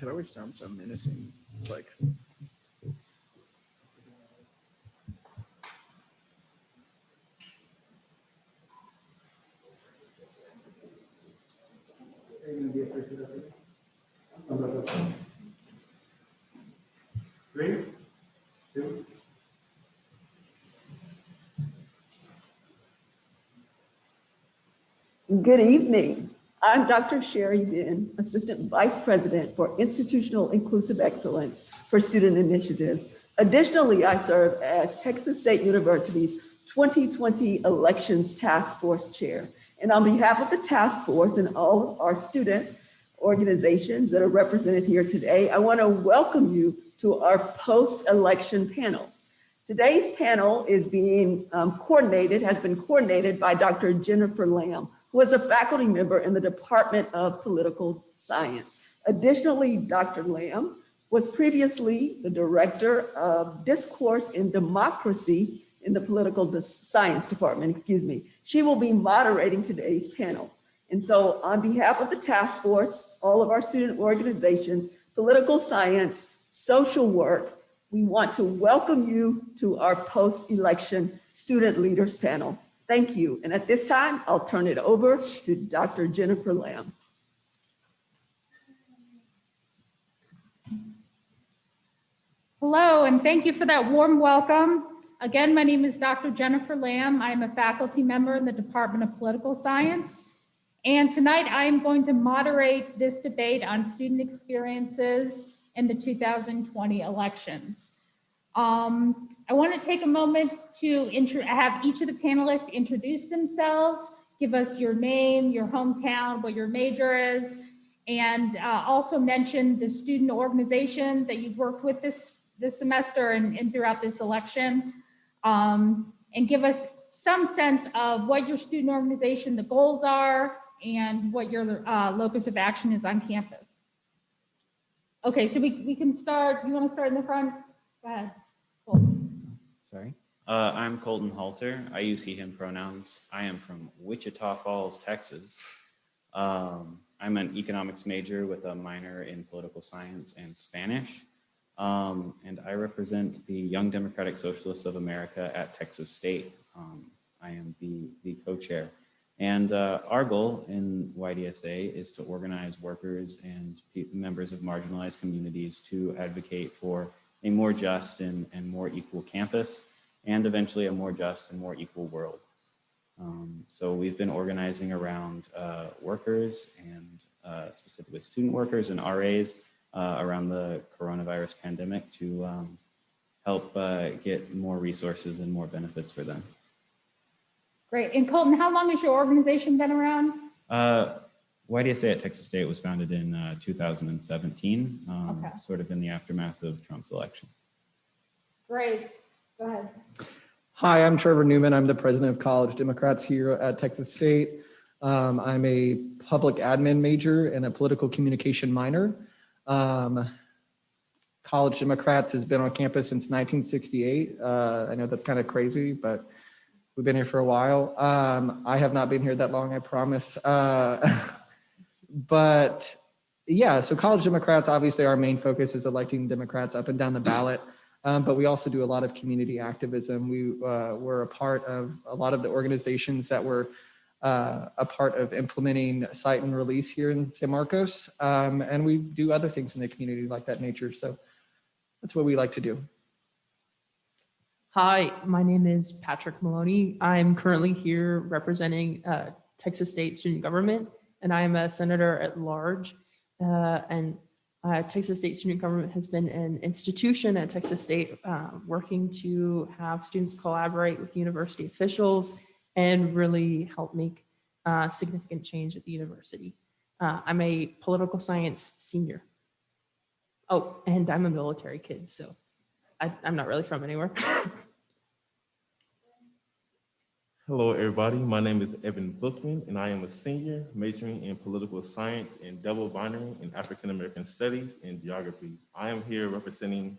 It always sounds so menacing. It's like, Three, two. Good evening. I'm Dr. Sherry Bin, Assistant Vice President for Institutional Inclusive Excellence for Student Initiatives. Additionally, I serve as Texas State University's 2020 Elections Task Force Chair. And on behalf of the task force and all of our student organizations that are represented here today, I want to welcome you to our post-election panel. Today's panel is being has been coordinated by Dr. Jennifer Lamb, who is a faculty member in the Department of Political Science. Additionally, Dr. Lamb was previously the Director of Discourse in Democracy in the Political Science Department, She will be moderating today's panel. And so on behalf of the task force, all of our student organizations, political science, social work, we want to welcome you to our post-election student leaders panel. Thank you. And at this time, I'll turn it over to Dr. Jennifer Lamb. Hello, and thank you for that warm welcome. Again, my name is Dr. Jennifer Lamb. I'm a faculty member in the Department of Political Science. And tonight I am going to moderate this debate on student experiences in the 2020 elections. I want to take a moment to have each of the panelists introduce themselves, give us your name, your hometown, what your major is, and also mention the student organization that you've worked with this semester and throughout this election, and give us some sense of what your student organization, the goals are, and what your locus of action is on campus. Okay, so we can start. You want to start in the front? Go ahead. Colton. Sorry. I'm Colton Halter. I use he, him pronouns. I am from Wichita Falls, Texas. I'm an economics major with a minor in political science and Spanish. And I represent the Young Democratic Socialists of America at Texas State. I am the co-chair. And our goal in YDSA is to organize workers and members of marginalized communities to advocate for a more just and more equal campus, and eventually a more just and more equal world. So we've been organizing around workers and specifically student workers and RAs around the coronavirus pandemic to help get more resources and more benefits for them. Great. And Colton, how long has your organization been around? YDSA at Texas State was founded in 2017, Okay. sort of in the aftermath of Trump's election. Great. Go ahead. Hi, I'm Trevor Newman. I'm the president of College Democrats here at Texas State. I'm a public admin major and a political communication minor. College Democrats has been on campus since 1968. I know that's kind of crazy, but we've been here for a while. I have not been here that long, I promise. But yeah, so College Democrats, obviously our main focus is electing Democrats up and down the ballot. But we also do a lot of community activism. We were a part of a lot of the organizations that were a part of implementing cite and release here in San Marcos. And we do other things in the community like that nature. So that's what we like to do. Hi, my name is Patrick Maloney. I'm currently here representing Texas State Student Government, and I am a senator at large. Texas State Student Government has been an institution at Texas State working to have students collaborate with university officials and really help make significant change at the university. I'm a political science senior. Oh, and I'm a military kid, so I'm not really from anywhere. Hello, everybody. My name is Evan Bookman, and I am a senior majoring in political science and double binary in African American studies and geography. I am here representing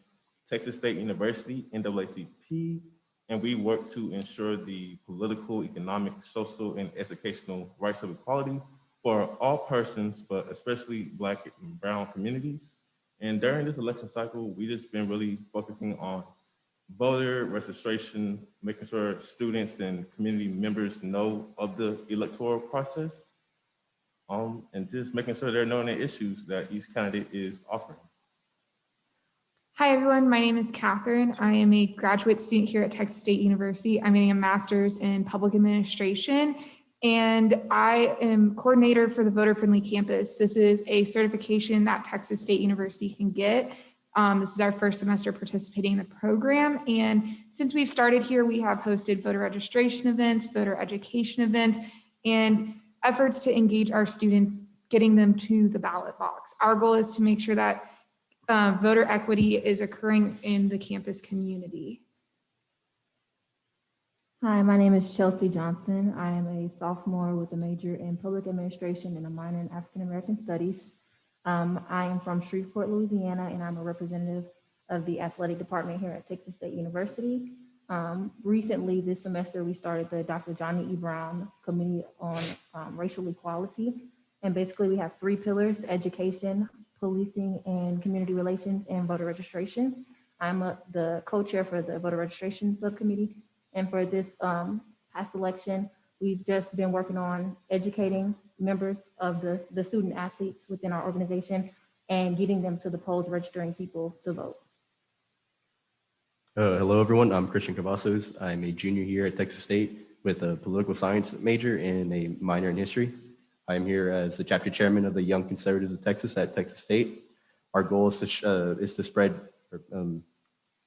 Texas State University, NAACP, and we work to ensure the political, economic, social, and educational rights of equality for all persons, but especially Black and Brown communities. And during this election cycle, we just been really focusing on voter registration, making sure students and community members know of the electoral process, and just making sure they're knowing the issues that each candidate is offering. Hi, everyone. My name is Catherine. I am a graduate student here at Texas State University. I'm getting a master's in public administration, and I am coordinator for the Voter Friendly Campus. This is a certification that Texas State University can get. This is our first semester participating in the program. And since we've started here, we have hosted voter registration events, voter education events, and efforts to engage our students, getting them to the ballot box. Our goal is to make sure that voter equity is occurring in the campus community. Hi, my name is Chelsea Johnson. I am a sophomore with a major in public administration and a minor in African American studies. I am from Shreveport, Louisiana, and I'm a representative of the athletic department here at Texas State University. Recently, this semester, we started the Dr. Johnny E. Brown Committee on Racial Equality. And basically, we have 3 pillars: education, policing, and community relations, and voter registration. I'm the co-chair for the voter registration subcommittee. And for this past election, we've just been working on educating members of the student athletes within our organization and getting them to the polls, registering people to vote. Hello, everyone. I'm Christian Cavazos. I'm a junior here at Texas State with a political science major and a minor in history. I'm here as the chapter chairman of the Young Conservatives of Texas at Texas State. Our goal is to spread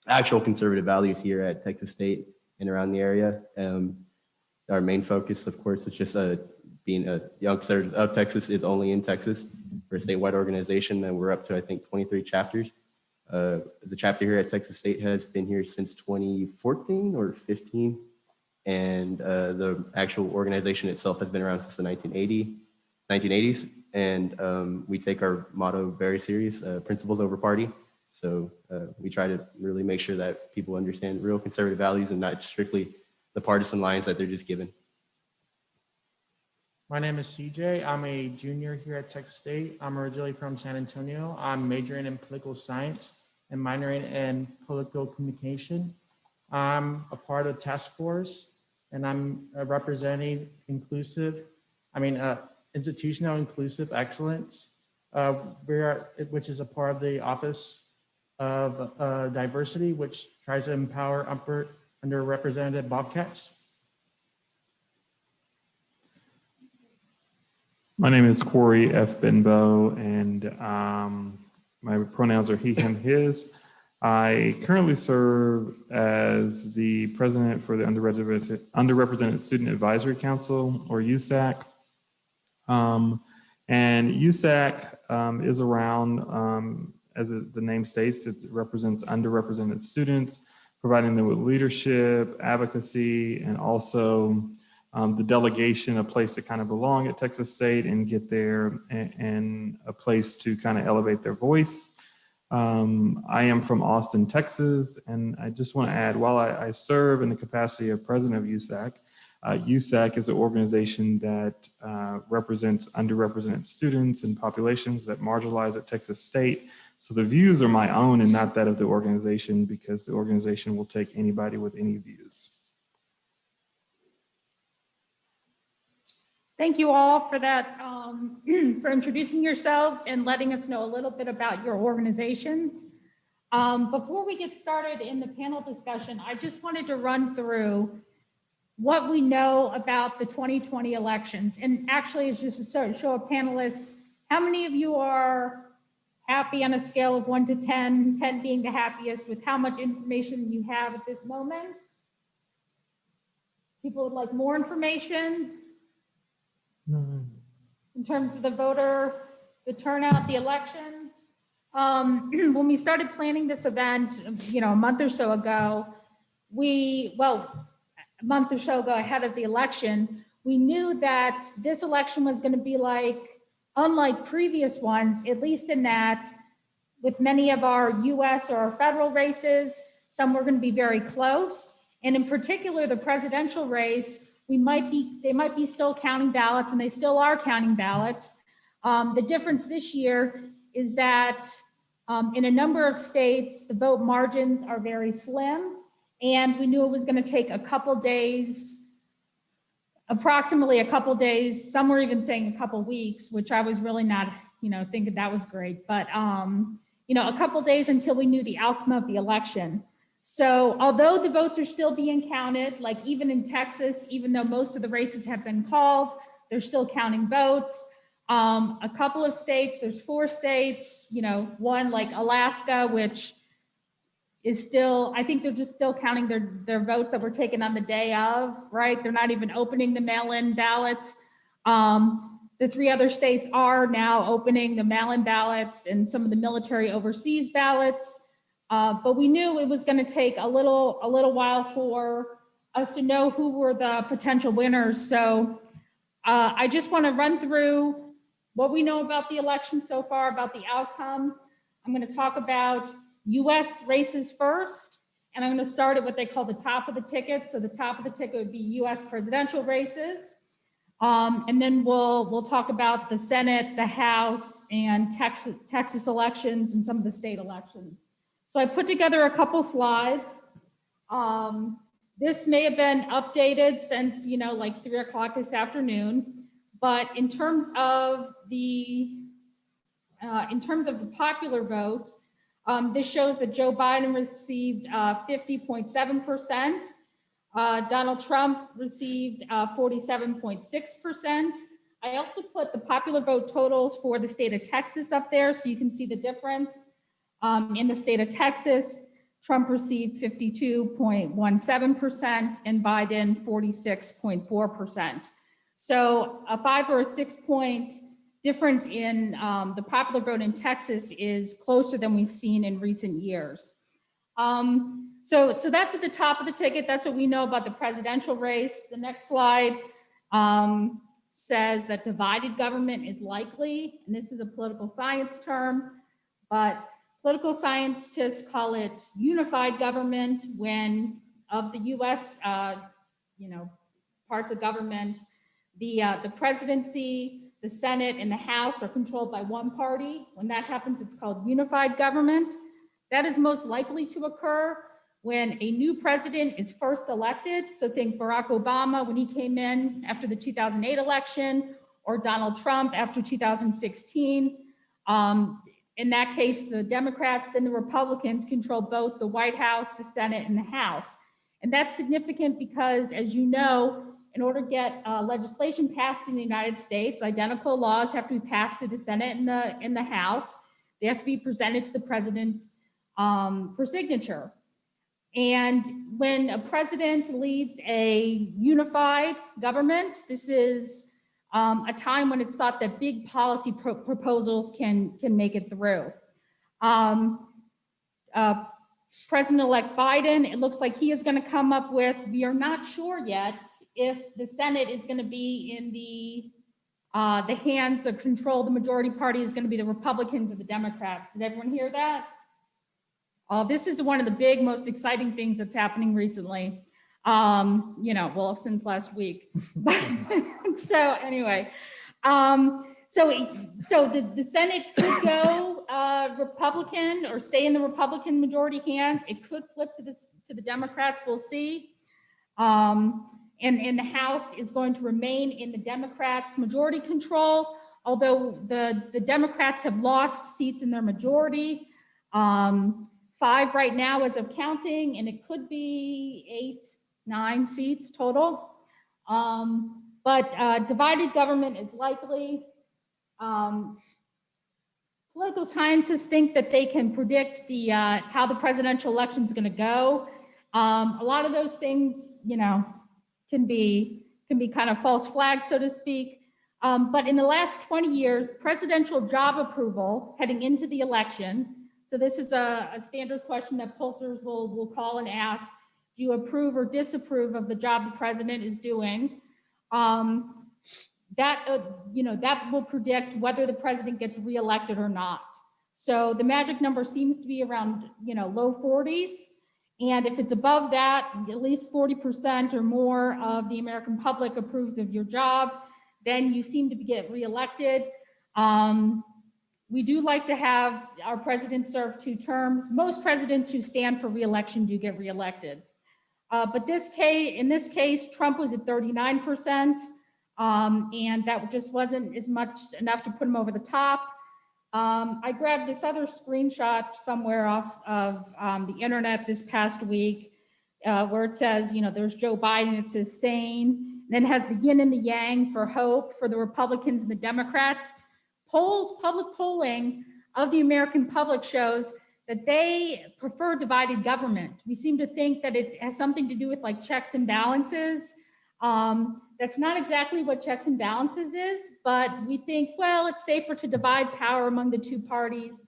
actual conservative values here at Texas State and around the area. Our main focus, of course, is just being a Young Conservative of Texas is only in Texas. We're a statewide organization, and we're up to, I think, 23 chapters. The chapter here at Texas State has been here since 2014 or 15, and the actual organization itself has been around since the 1980s, and we take our motto very serious, principles over party. So we try to really make sure that people understand real conservative values and not strictly the partisan lines that they're just given. My name is CJ. I'm a junior here at Texas State. I'm originally from San Antonio. I'm majoring in political science and minoring in political communication. I'm a part of task force, and I'm representing institutional inclusive excellence, which is a part of the Office of Diversity, which tries to empower underrepresented Bobcats. My name is Corey F. Benbow, and my pronouns are he, him, his. I currently serve as the president for the Underrepresented Student Advisory Council, or USAC. And USAC is around, as the name states, it represents underrepresented students, providing them with leadership, advocacy, and also the delegation, a place to kind of belong at Texas State and get there, and a place to kind of elevate their voice. I am from Austin, Texas, and I just want to add, while I serve in the capacity of president of USAC, USAC is an organization that represents underrepresented students and populations that marginalize at Texas State. So the views are my own and not that of the organization, because the organization will take anybody with any views. Thank you all for that, for introducing yourselves and letting us know a little bit about your organizations. Before we get started in the panel discussion, I just wanted to run through what we know about the 2020 elections. And actually, it's just a show of panelists. How many of you are happy on a scale of 1 to 10, 10 being the happiest, with how much information you have at this moment? People would like more information in terms of the voter, the turnout, the elections. When we started planning this event, a month or so ago, a month or so ago ahead of the election, we knew that this election was going to be unlike previous ones, at least in that with many of our US or our federal races, some were going to be very close. And in particular, the presidential race, they might be still counting ballots, and they still are counting ballots. The difference this year is that In a number of states, the vote margins are very slim, and we knew it was going to take a couple days, approximately a couple days. Some were even saying a couple weeks, which I was really not, thinking that was great. But, a couple days until we knew the outcome of the election. So although the votes are still being counted, like even in Texas, even though most of the races have been called, they're still counting votes. A couple of states, there's 4 states, one like Alaska, which is still, I think they're just still counting their votes that were taken on the day of, right? They're not even opening the mail-in ballots. The 3 other states are now opening the mail-in ballots and some of the military overseas ballots. But we knew it was going to take a little while for us to know who were the potential winners. So I just want to run through what we know about the election so far, about the outcome. I'm going to talk about US races first, and I'm going to start at what they call the top of the ticket. So the top of the ticket would be US presidential races. And then we'll talk about the Senate, the House, and Texas elections and some of the state elections. So I put together a couple slides. This may have been updated since, like 3 o'clock this afternoon. But in terms of the popular vote, this shows that Joe Biden received 50.7%. Donald Trump received 47.6%. I also put the popular vote totals for the state of Texas up there so you can see the difference. In the state of Texas, Trump received 52.17% and Biden 46.4%. So a 5 or 6 point difference in the popular vote in Texas is closer than we've seen in recent years. So that's at the top of the ticket. That's what we know about the presidential race. The next slide says that divided government is likely, and this is a political science term, but political scientists call it unified government when of the US, parts of government, the presidency, the Senate, and the House are controlled by one party. When that happens, it's called unified government. That is most likely to occur when a new president is first elected. So think Barack Obama when he came in after the 2008 election, or Donald Trump after 2016. In that case, the Democrats, then the Republicans control both the White House, the Senate, and the House. And that's significant because, as you know, in order to get legislation passed in the United States, identical laws have to be passed through the Senate and the House. They have to be presented to the president for signature. And when a president leads a unified government, this is a time when it's thought that big policy proposals can make it through. President-elect Biden, it looks like he is going to come up with, we are not sure yet if the Senate is going to be in the hands of control. The majority party is going to be the Republicans or the Democrats. Did everyone hear that? This is one of the big, most exciting things that's happening recently. Since last week. So anyway, so the Senate could go Republican or stay in the Republican majority hands. It could flip to the Democrats. We'll see. And the House is going to remain in the Democrats' majority control, although the Democrats have lost seats in their majority. 5 right now as of counting, and it could be 8, 9 seats total. But divided government is likely. Political scientists think that they can predict how the presidential election is going to go. A lot of those things, can be kind of false flags, so to speak. But in the last 20 years, presidential job approval heading into the election. So this is a standard question that pollsters will call and ask. Do you approve or disapprove of the job the president is doing? That will predict whether the president gets reelected or not. So the magic number seems to be around, low 40s. And if it's above that, at least 40% or more of the American public approves of your job, then you seem to get reelected. we do like to have our president serve 2 terms. Most presidents who stand for reelection do get reelected. But in this case, Trump was at 39%, and that just wasn't as much enough to put him over the top. I grabbed this other screenshot somewhere off of the internet this past week, where it says, there's Joe Biden, it says sane, then it has the yin and the yang for hope for the Republicans and the Democrats. Public polling of the American public shows that they prefer divided government. We seem to think that it has something to do with like checks and balances. That's not exactly what checks and balances is, but we think, well, it's safer to divide power among the 2 parties.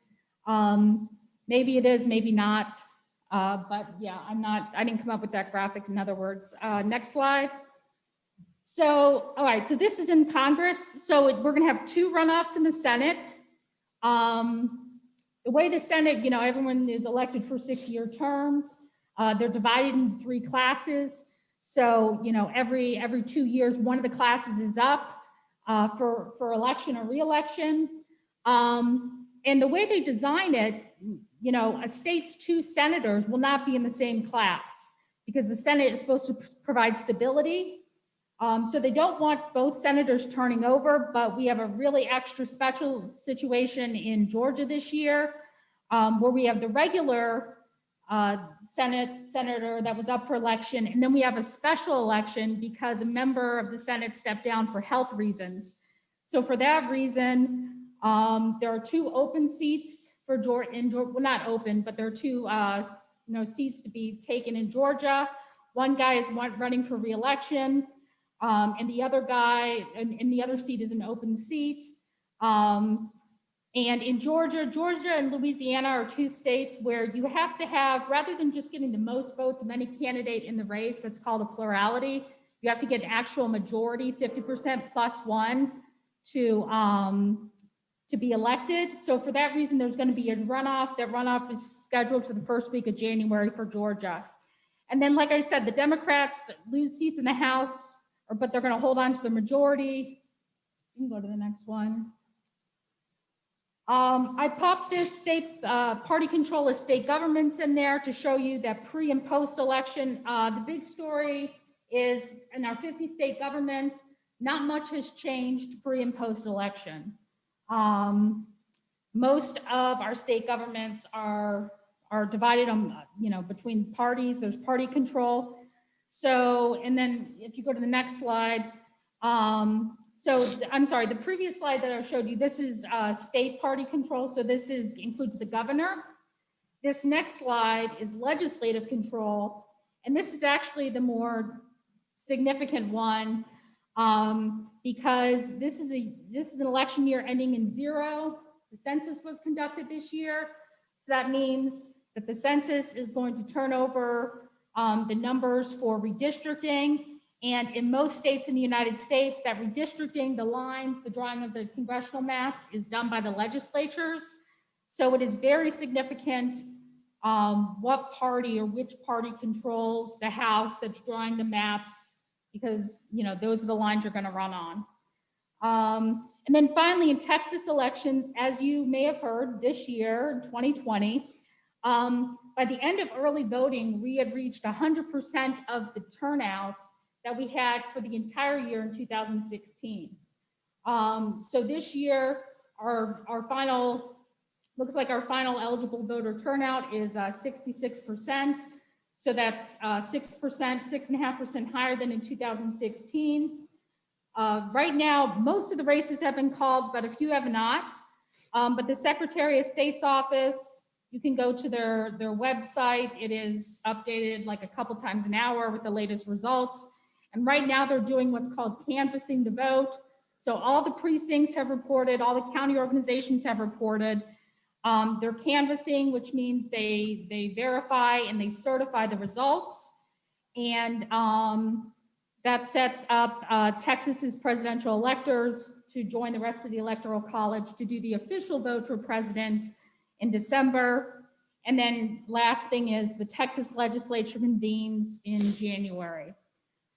Maybe it is, maybe not. But yeah, I didn't come up with that graphic, in other words. Next slide. So, all right, so this is in Congress. So we're gonna have 2 runoffs in the Senate. The way the Senate, everyone is elected for 6-year terms. They're divided into 3 classes. So, every 2 years, one of the classes is up for election or re-election. And the way they design it, a state's 2 senators will not be in the same class because the Senate is supposed to provide stability. So they don't want both senators turning over, but we have a really extra special situation in Georgia this year, where we have the regular senator that was up for election, and then we have a special election because a member of the Senate stepped down for health reasons. So for that reason, there are 2 open seats for Georgia, well, not open, but there are 2 seats to be taken in Georgia. One guy is running for re-election. And the other guy, and the other seat is an open seat. And in Georgia and Louisiana are 2 states where you have to have, rather than just getting the most votes of any candidate in the race, that's called a plurality, you have to get an actual majority, 50% plus 1 to be elected. So for that reason, there's going to be a runoff. That runoff is scheduled for the first week of January for Georgia. And then, like I said, the Democrats lose seats in the House, but they're going to hold on to the majority. You can go to the next one. I popped this state party control of state governments in there to show you that pre and post election. The big story is in our 50 state governments, not much has changed pre and post election. Most of our state governments are divided on, between parties. There's party control. So, and then if you go to the next slide, so I'm sorry, the previous slide that I showed you, this is state party control. So this includes the governor. This next slide is legislative control. And this is actually the more significant one because this is an election year ending in 0. The census was conducted this year. So that means that the census is going to turn over the numbers for redistricting. And in most states in the United States, that redistricting, the lines, the drawing of the congressional maps is done by the legislatures. So it is very significant what party or which party controls the House that's drawing the maps, because those are the lines you're going to run on. And then finally, in Texas elections, as you may have heard this year, 2020, by the end of early voting, we had reached 100% of the turnout that we had for the entire year in 2016. So this year, our final, looks like our final eligible voter turnout is 66%. So that's 6.5% higher than in 2016. Right now, most of the races have been called, but a few have not. But the Secretary of State's office, you can go to their website. It is updated like a couple times an hour with the latest results. And right now they're doing what's called canvassing the vote. So all the precincts have reported, all the county organizations have reported. They're canvassing, which means they verify and they certify the results. And that sets up Texas's presidential electors to join the rest of the Electoral College to do the official vote for president in December. And then last thing is the Texas legislature convenes in January.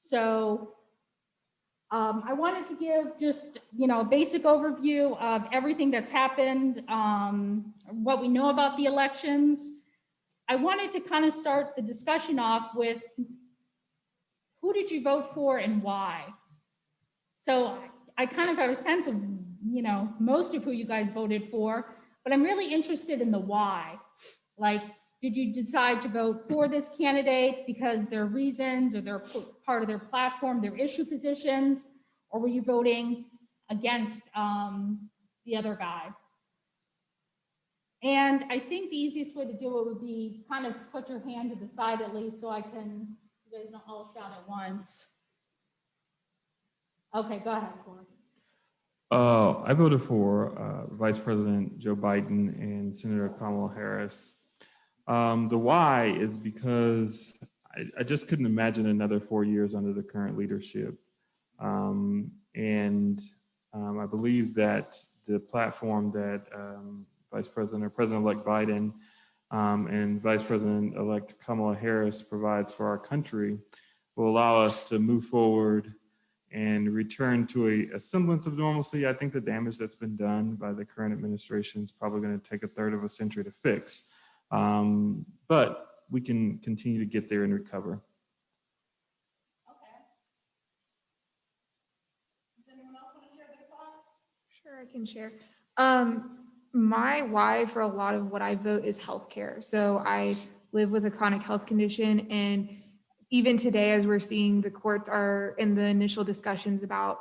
So I wanted to give just, a basic overview of everything that's happened, what we know about the elections. I wanted to kind of start the discussion off with who did you vote for and why? So I kind of have a sense of, most of who you guys voted for, but I'm really interested in the why. Like, did you decide to vote for this candidate because their reasons or they're part of their platform, their issue positions, or were you voting against the other guy? And I think the easiest way to do it would be kind of put your hand to the side at least so you guys don't all shout at once. Okay, go ahead, Corey. I voted for Vice President Joe Biden and Senator Kamala Harris. The why is because I just couldn't imagine another 4 years under the current leadership. I believe that the platform that Vice President or President-elect Biden and Vice President-elect Kamala Harris provides for our country will allow us to move forward and return to a semblance of normalcy. I think the damage that's been done by the current administration is probably going to take a third of a century to fix. But we can continue to get there and recover. Okay. Does anyone else want to share their thoughts? Sure, I can share. My why for a lot of what I vote is healthcare. So I live with a chronic health condition, and even today, as we're seeing, the courts are in the initial discussions about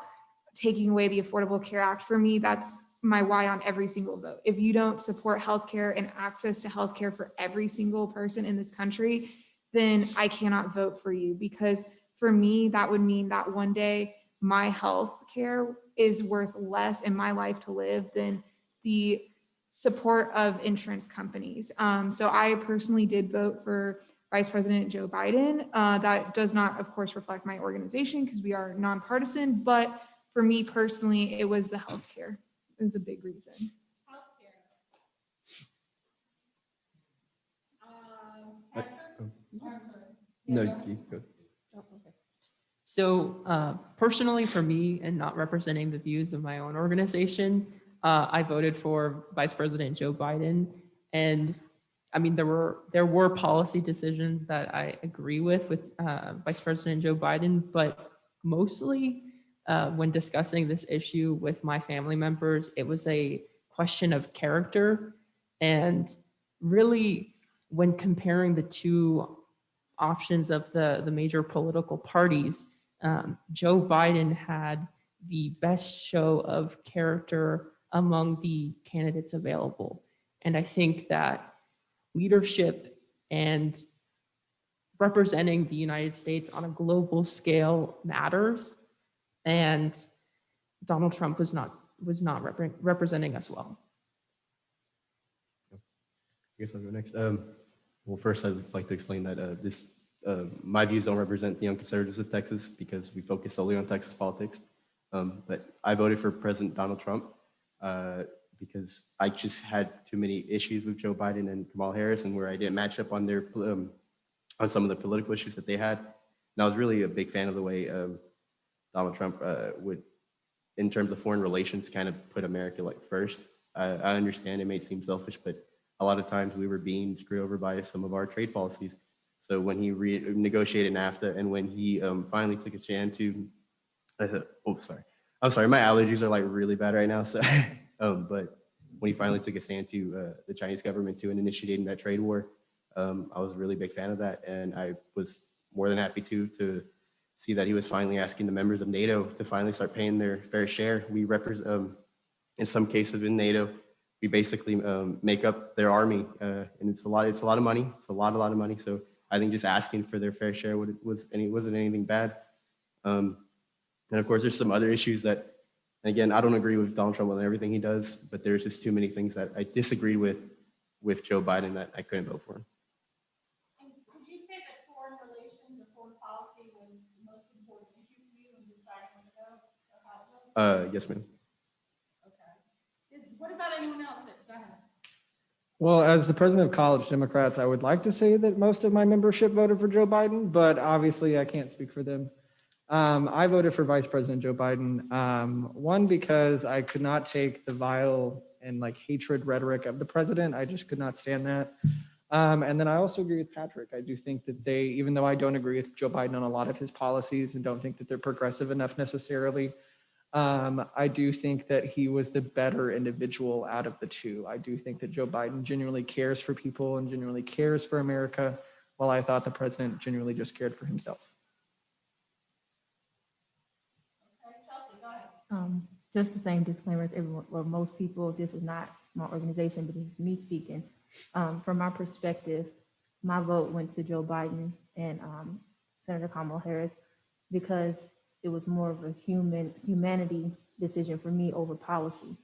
taking away the Affordable Care Act. For me, that's my why on every single vote. If you don't support healthcare and access to healthcare for every single person in this country, then I cannot vote for you, because for me, that would mean that one day my health care is worth less in my life to live than the support of insurance companies. So I personally did vote for Vice President Joe Biden. That does not, of course, reflect my organization because we are nonpartisan, but for me personally, it was the healthcare. It was a big reason. No, you go. So personally for me, and not representing the views of my own organization, I voted for Vice President Joe Biden. And I mean, there were policy decisions that I agree with Vice President Joe Biden, but mostly when discussing this issue with my family members, it was a question of character. And really, when comparing the two options of the major political parties, Joe Biden had the best show of character among the candidates available. And I think that leadership and representing the United States on a global scale matters. And Donald Trump was not representing us well. I guess I'll go next. Well, first, I'd like to explain that my views don't represent the Young Conservatives of Texas because we focus solely on Texas politics. But I voted for President Donald Trump because I just had too many issues with Joe Biden and Kamala Harris, and where I didn't match up on their on some of the political issues that they had. And I was really a big fan of the way Donald Trump would, in terms of foreign relations, kind of put America like first. I understand it may seem selfish, but a lot of times we were being screwed over by some of our trade policies. So when he renegotiated NAFTA and when he finally took a stand to, I'm sorry, my allergies are like really bad right now. So, but when he finally took a stand to the Chinese government to and initiating that trade war, I was a really big fan of that. And I was more than happy to see that he was finally asking the members of NATO to finally start paying their fair share. We represent, in some cases in NATO, we basically make up their army, and it's a lot of money. It's a lot of money. So I think just asking for their fair share wasn't anything bad. And of course, there's some other issues that, again, I don't agree with Donald Trump on everything he does, but there's just too many things that I disagree with Joe Biden that I couldn't vote for him. And would you say that foreign relations or foreign policy was the most important issue for you in deciding when to vote or how to vote? Yes, ma'am. Okay. What about anyone else? Go ahead. Well, as the president of College Democrats, I would like to say that most of my membership voted for Joe Biden, but obviously I can't speak for them. I voted for Vice President Joe Biden. One, because I could not take the vile and like hatred rhetoric of the president. I just could not stand that. And then I also agree with Patrick. I do think that even though I don't agree with Joe Biden on a lot of his policies and don't think that they're progressive enough necessarily, I do think that he was the better individual out of the two. I do think that Joe Biden genuinely cares for people and genuinely cares for America, while I thought the president genuinely just cared for himself. Just the same disclaimer as everyone, well, most people, this is not my organization, but this is me speaking. From my perspective, my vote went to Joe Biden and Senator Kamala Harris because it was more of a humanity decision for me over policy.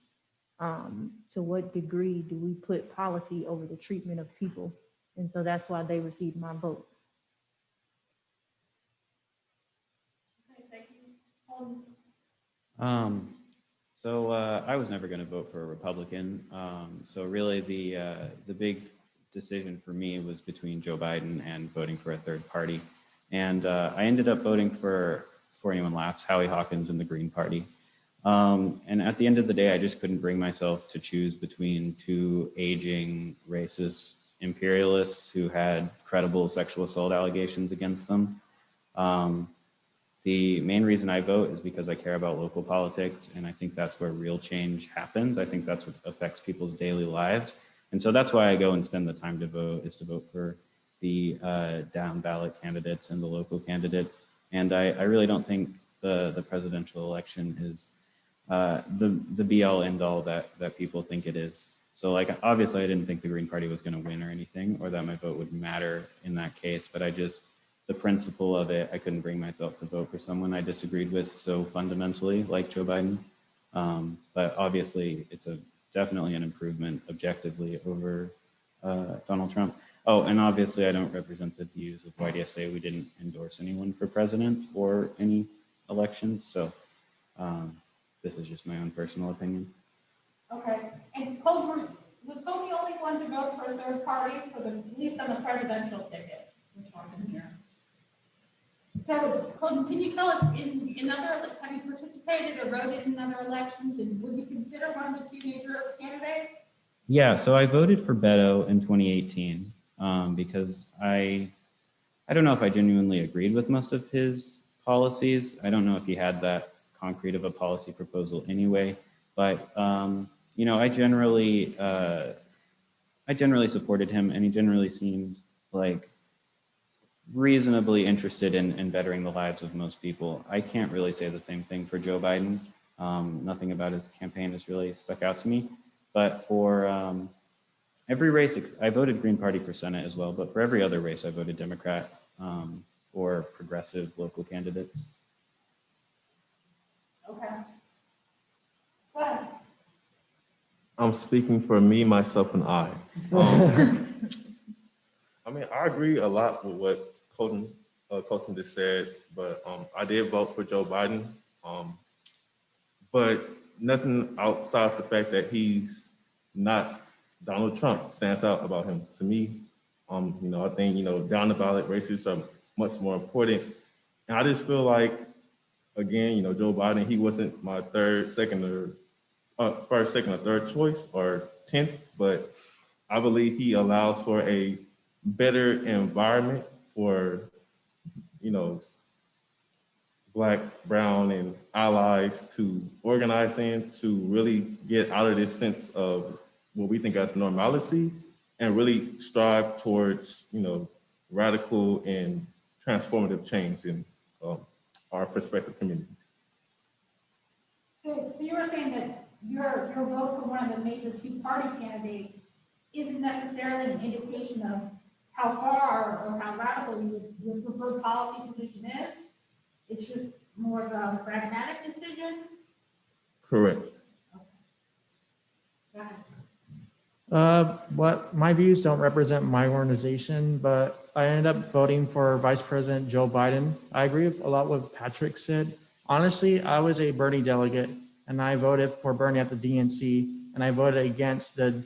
To what degree do we put policy over the treatment of people? And so that's why they received my vote. So I was never going to vote for a Republican. So really the big decision for me was between Joe Biden and voting for a third party. And I ended up voting for anyone laughs, Howie Hawkins and the Green Party. And at the end of the day, I just couldn't bring myself to choose between two aging racist imperialists who had credible sexual assault allegations against them. The main reason I vote is because I care about local politics, and I think that's where real change happens. I think that's what affects people's daily lives. And so that's why I go and spend the time to vote, is to vote for the down ballot candidates and the local candidates. And I really don't think the presidential election is the be all end all that people think it is. So like, obviously I didn't think the Green Party was going to win or anything, or that my vote would matter in that case, but the principle of it, I couldn't bring myself to vote for someone I disagreed with so fundamentally, like Joe Biden. But obviously, it's definitely an improvement objectively over Donald Trump. Oh, and obviously, I don't represent the views of YDSA. We didn't endorse anyone for president or any elections. So this is just my own personal opinion. Okay, and Colton, was Colton the only one to vote for a third party, at least on the presidential ticket, which wasn't here? So, Colton, can you tell us, have you participated or voted in other elections, and would you consider one of the two major candidates? Yeah, so I voted for Beto in 2018 because I don't know if I genuinely agreed with most of his policies. I don't know if he had that concrete of a policy proposal anyway, but I generally supported him, and he generally seemed like reasonably interested in bettering the lives of most people. I can't really say the same thing for Joe Biden. Nothing about his campaign has really stuck out to me. But for every race, I voted Green Party for Senate as well, but for every other race, I voted Democrat or progressive local candidates. Okay. Go ahead. I'm speaking for me, myself, and I. I mean, I agree a lot with what Colton just said, but I did vote for Joe Biden. But nothing outside the fact that he's not Donald Trump stands out about him to me. I think, down the ballot races are much more important. And I just feel like, again, Joe Biden, he wasn't my first, second, or third choice or 10th, but I believe he allows for a better environment for, Black, brown, and allies to organize in, to really get out of this sense of what we think as normalcy and really strive towards, radical and transformative change in our prospective communities. So you were saying that your vote for one of the major two-party candidates isn't necessarily an indication of how far or how radical your preferred policy position is? It's just more of a pragmatic decision? Correct. Okay. Go ahead. What my views don't represent my organization, but I ended up voting for Vice President Joe Biden. I agree with a lot what Patrick said. Honestly, I was a Bernie delegate, and I voted for Bernie at the DNC, and I voted against the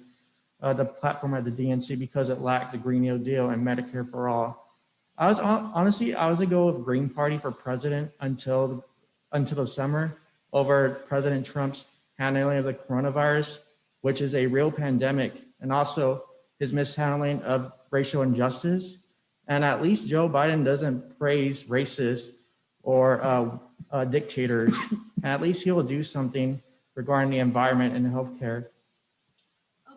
platform at the DNC because it lacked the Green New Deal and Medicare for all. Honestly, I was gonna go with Green Party for president until the summer over President Trump's handling of the coronavirus, which is a real pandemic, and also his mishandling of racial injustice. And at least Joe Biden doesn't praise racists or dictators. And at least he will do something regarding the environment and healthcare.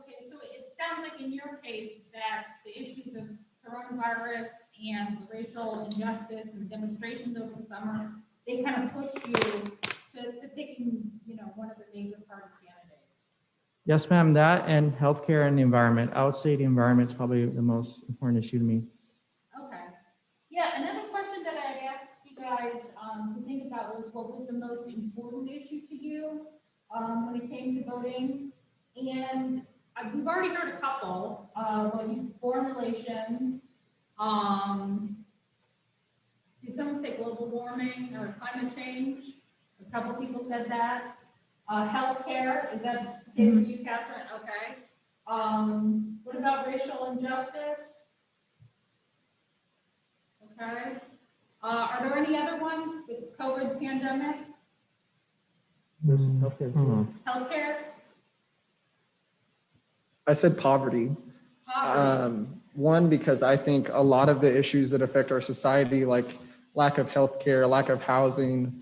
Okay, so it sounds like in your case that the issues of coronavirus and racial injustice and demonstrations over the summer, they kind of pushed you to picking, one of the major party candidates. Yes, ma'am, that and healthcare and the environment. I would say the environment is probably the most important issue to me. Okay. Yeah, another question that I asked you guys to think about was what was the most important issue to you when it came to voting? And we've already heard a couple, foreign relations, did someone say global warming or climate change? A couple people said that. Healthcare, is that the case for you, Catherine? Okay. What about racial injustice? Okay. Are there any other ones with COVID pandemic? Healthcare? I said poverty. Poverty. One, because I think a lot of the issues that affect our society, like lack of healthcare, lack of housing,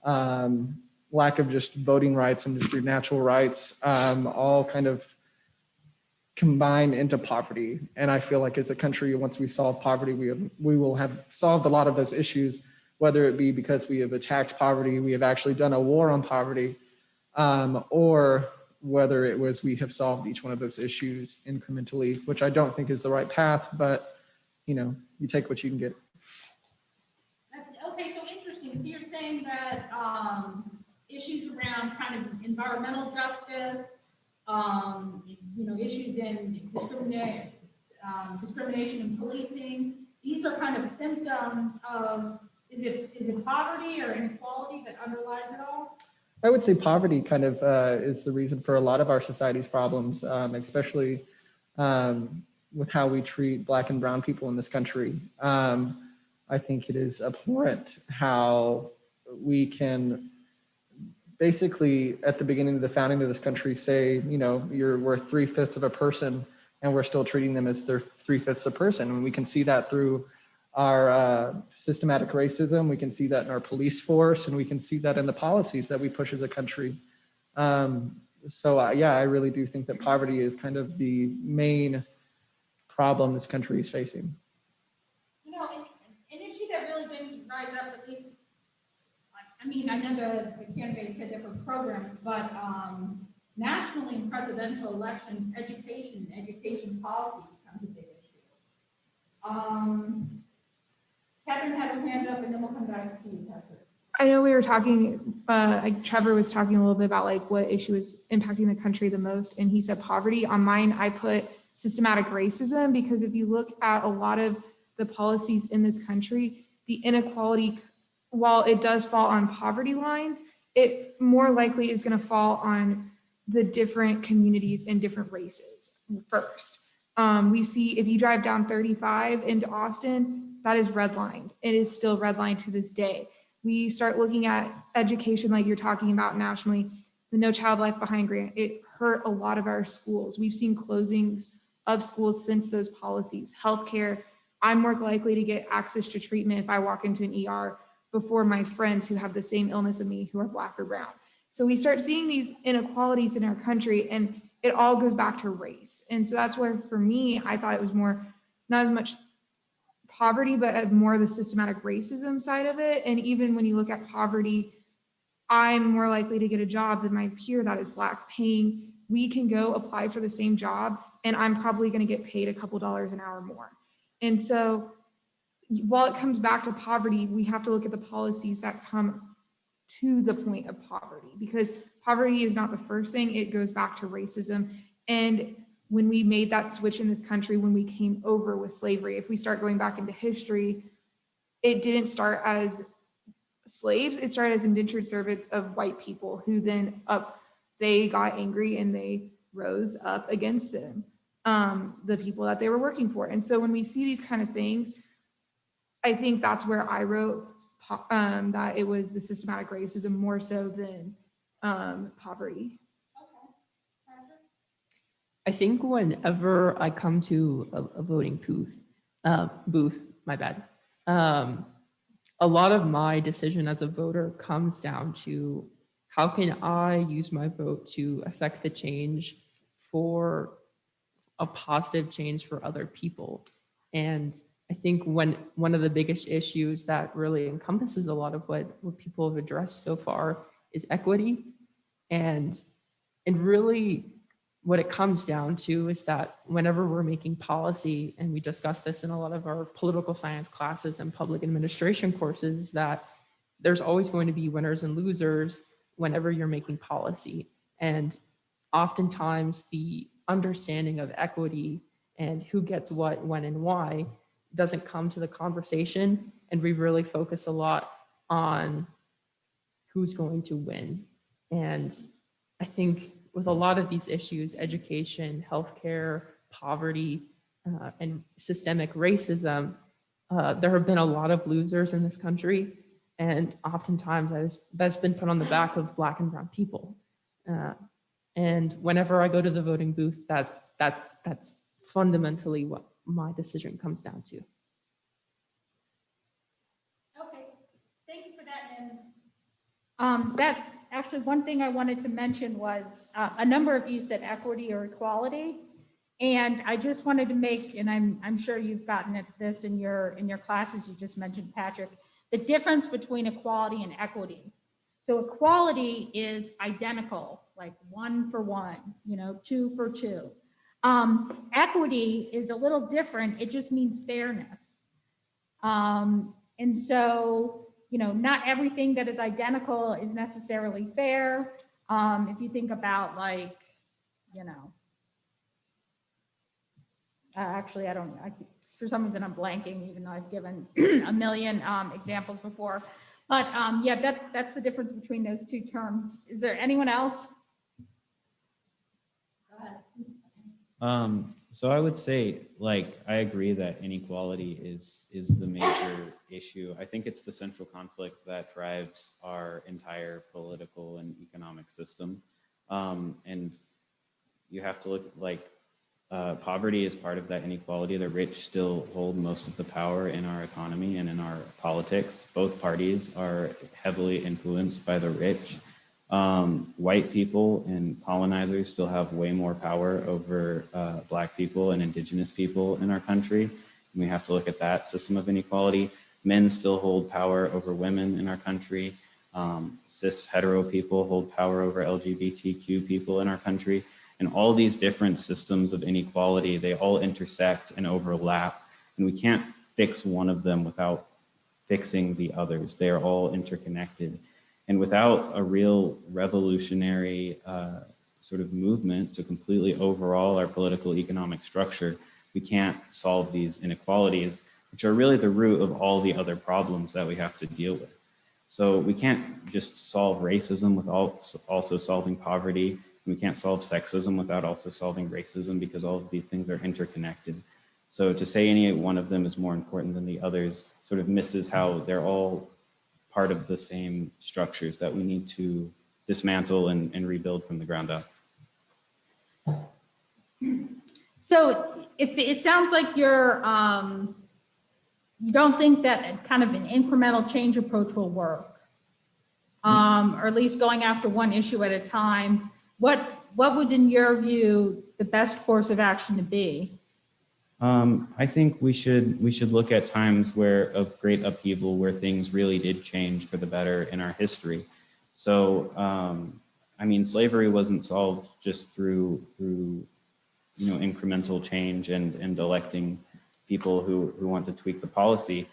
lack of just voting rights and just your natural rights, all kind of combine into poverty. And I feel like as a country, once we solve poverty, we will have solved a lot of those issues, whether it be because we have attacked poverty, we have actually done a war on poverty, or whether it was we have solved each one of those issues incrementally, which I don't think is the right path, but you take what you can get. Okay, so interesting. So you're saying that issues around kind of environmental justice, issues in discrimination in policing, these are kind of symptoms of, is it poverty or inequality that underlies it all? I would say poverty kind of is the reason for a lot of our society's problems, especially with how we treat Black and brown people in this country. I think it is abhorrent how we can basically, at the beginning of the founding of this country, say, we're 3/5 of a person, and we're still treating them as they're 3/5 a person. And we can see that through our systematic racism. We can see that in our police force, and we can see that in the policies that we push as a country. I really do think that poverty is kind of the main problem this country is facing. An issue that really didn't rise up, at least, I know the candidates had different programs, but nationally in presidential elections, education policy becomes a big issue. Catherine had her hand up, and then we'll come back to you, Catherine. I know we were talking, Trevor was talking a little bit about what issue is impacting the country the most, and he said poverty. On mine, I put systematic racism, because if you look at a lot of the policies in this country, the inequality, while it does fall on poverty lines, it more likely is going to fall on the different communities and different races first. We see, if you drive down 35 into Austin, that is redlined. It is still redlined to this day. We start looking at education like you're talking about nationally, the No Child Left Behind grant, it hurt a lot of our schools. We've seen closings of schools since those policies. Healthcare, I'm more likely to get access to treatment if I walk into an ER before my friends who have the same illness as me who are Black or brown. So we start seeing these inequalities in our country, and it all goes back to race. And so that's where, for me, I thought it was more, not as much poverty, but more the systematic racism side of it. And even when you look at poverty, I'm more likely to get a job than my peer that is Black paying. We can go apply for the same job, and I'm probably going to get paid a couple dollars an hour more. And so while it comes back to poverty, we have to look at the policies that come to the point of poverty, because poverty is not the first thing. It goes back to racism. And when we made that switch in this country, when we came over with slavery, if we start going back into history, it didn't start as slaves. It started as indentured servants of white people who then they got angry and they rose up against them, the people that they were working for. And so when we see these kind of things, I think that's where I wrote that it was the systematic racism more so than poverty. I think whenever I come to a voting booth, my bad, a lot of my decision as a voter comes down to how can I use my vote to affect the change for a positive change for other people. And I think one of the biggest issues that really encompasses a lot of what people have addressed so far is equity. And really what it comes down to is that whenever we're making policy, and we discuss this in a lot of our political science classes and public administration courses, is that there's always going to be winners and losers whenever you're making policy. And oftentimes the understanding of equity and who gets what, when, and why doesn't come to the conversation. And we really focus a lot on who's going to win. And I think with a lot of these issues, education, healthcare, poverty, and systemic racism, there have been a lot of losers in this country. And oftentimes that's been put on the back of Black and brown people. And whenever I go to the voting booth, that's fundamentally what my decision comes down to. Okay, thank you for that. And that actually one thing I wanted to mention was a number of you said equity or equality. And I just wanted to make, and I'm sure you've gotten at this in your classes, you just mentioned, Patrick, the difference between equality and equity. So equality is identical, like 1 for 1, 2 for 2. Equity is a little different. It just means fairness. And so, not everything that is identical is necessarily fair. If you think about actually, for some reason I'm blanking, even though I've given a million examples before. But yeah, that's the difference between those two terms. Is there anyone else? Go ahead. So I would say, I agree that inequality is the major issue. I think it's the central conflict that drives our entire political and economic system. And you have to look poverty is part of that inequality. The rich still hold most of the power in our economy and in our politics. Both parties are heavily influenced by the rich. White people and colonizers still have way more power over Black people and indigenous people in our country. And we have to look at that system of inequality. Men still hold power over women in our country. Cis hetero people hold power over LGBTQ people in our country. And all these different systems of inequality, they all intersect and overlap. And we can't fix one of them without fixing the others. They are all interconnected. And without a real revolutionary sort of movement to completely overhaul our political economic structure, we can't solve these inequalities, which are really the root of all the other problems that we have to deal with. So we can't just solve racism without also solving poverty. We can't solve sexism without also solving racism, because all of these things are interconnected. So to say any one of them is more important than the others sort of misses how they're all part of the same structures that we need to dismantle and rebuild from the ground up. So it sounds like you don't think that kind of an incremental change approach will work, or at least going after one issue at a time. What would, in your view, the best course of action to be? I think we should look at times of great upheaval where things really did change for the better in our history. So, slavery wasn't solved just through incremental change and electing people who want to tweak the policy.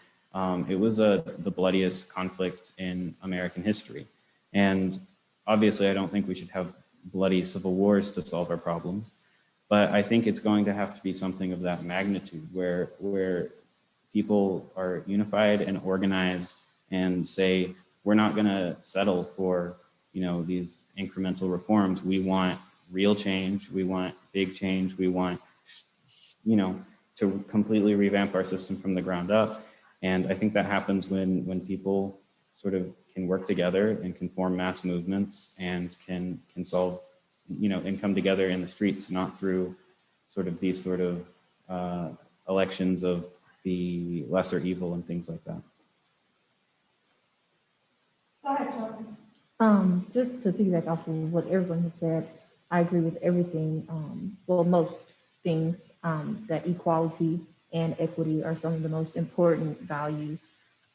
It was the bloodiest conflict in American history. And obviously, I don't think we should have bloody civil wars to solve our problems. But I think it's going to have to be something of that magnitude where people are unified and organized and say, we're not going to settle for, these incremental reforms. We want real change. We want big change. We want, to completely revamp our system from the ground up. And I think that happens when people sort of can work together and can form mass movements and can solve, and come together in the streets, not through sort of these sort of elections of the lesser evil and things like that. Just to piggyback off of what everyone has said, I agree with everything. Well, most things, that equality and equity are some of the most important values.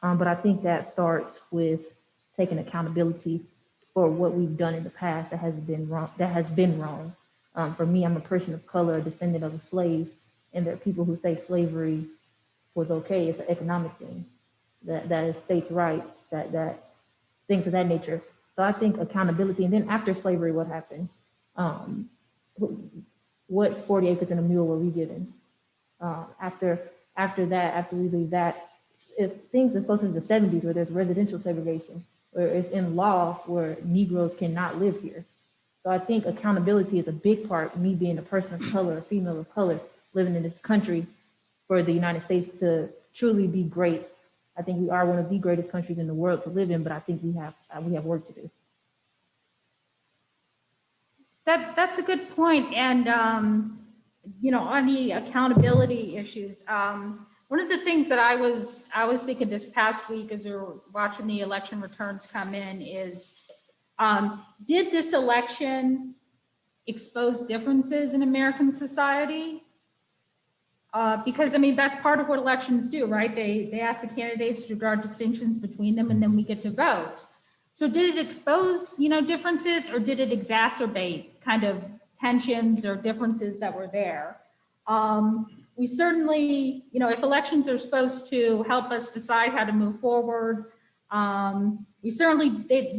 But I think that starts with taking accountability for what we've done in the past that has been wrong. For me, I'm a person of color, a descendant of a slave, and there are people who say slavery was okay. It's an economic thing, that is states' rights, that things of that nature. So I think accountability, and then after slavery, what happened? What 40 acres and a mule were we given? After that, after we leave that, it's things that's closer to the 70s where there's residential segregation, where it's in law where Negroes cannot live here. So I think accountability is a big part, me being a person of color, a female of color, living in this country, for the United States to truly be great. I think we are one of the greatest countries in the world to live in, but I think we have work to do. That's a good point. And, on the accountability issues, one of the things that I was thinking this past week as we were watching the election returns come in is, did this election expose differences in American society? Because, that's part of what elections do, right? They ask the candidates to draw distinctions between them, and then we get to vote. So did it expose, differences, or did it exacerbate kind of tensions or differences that were there? We certainly, if elections are supposed to help us decide how to move forward, we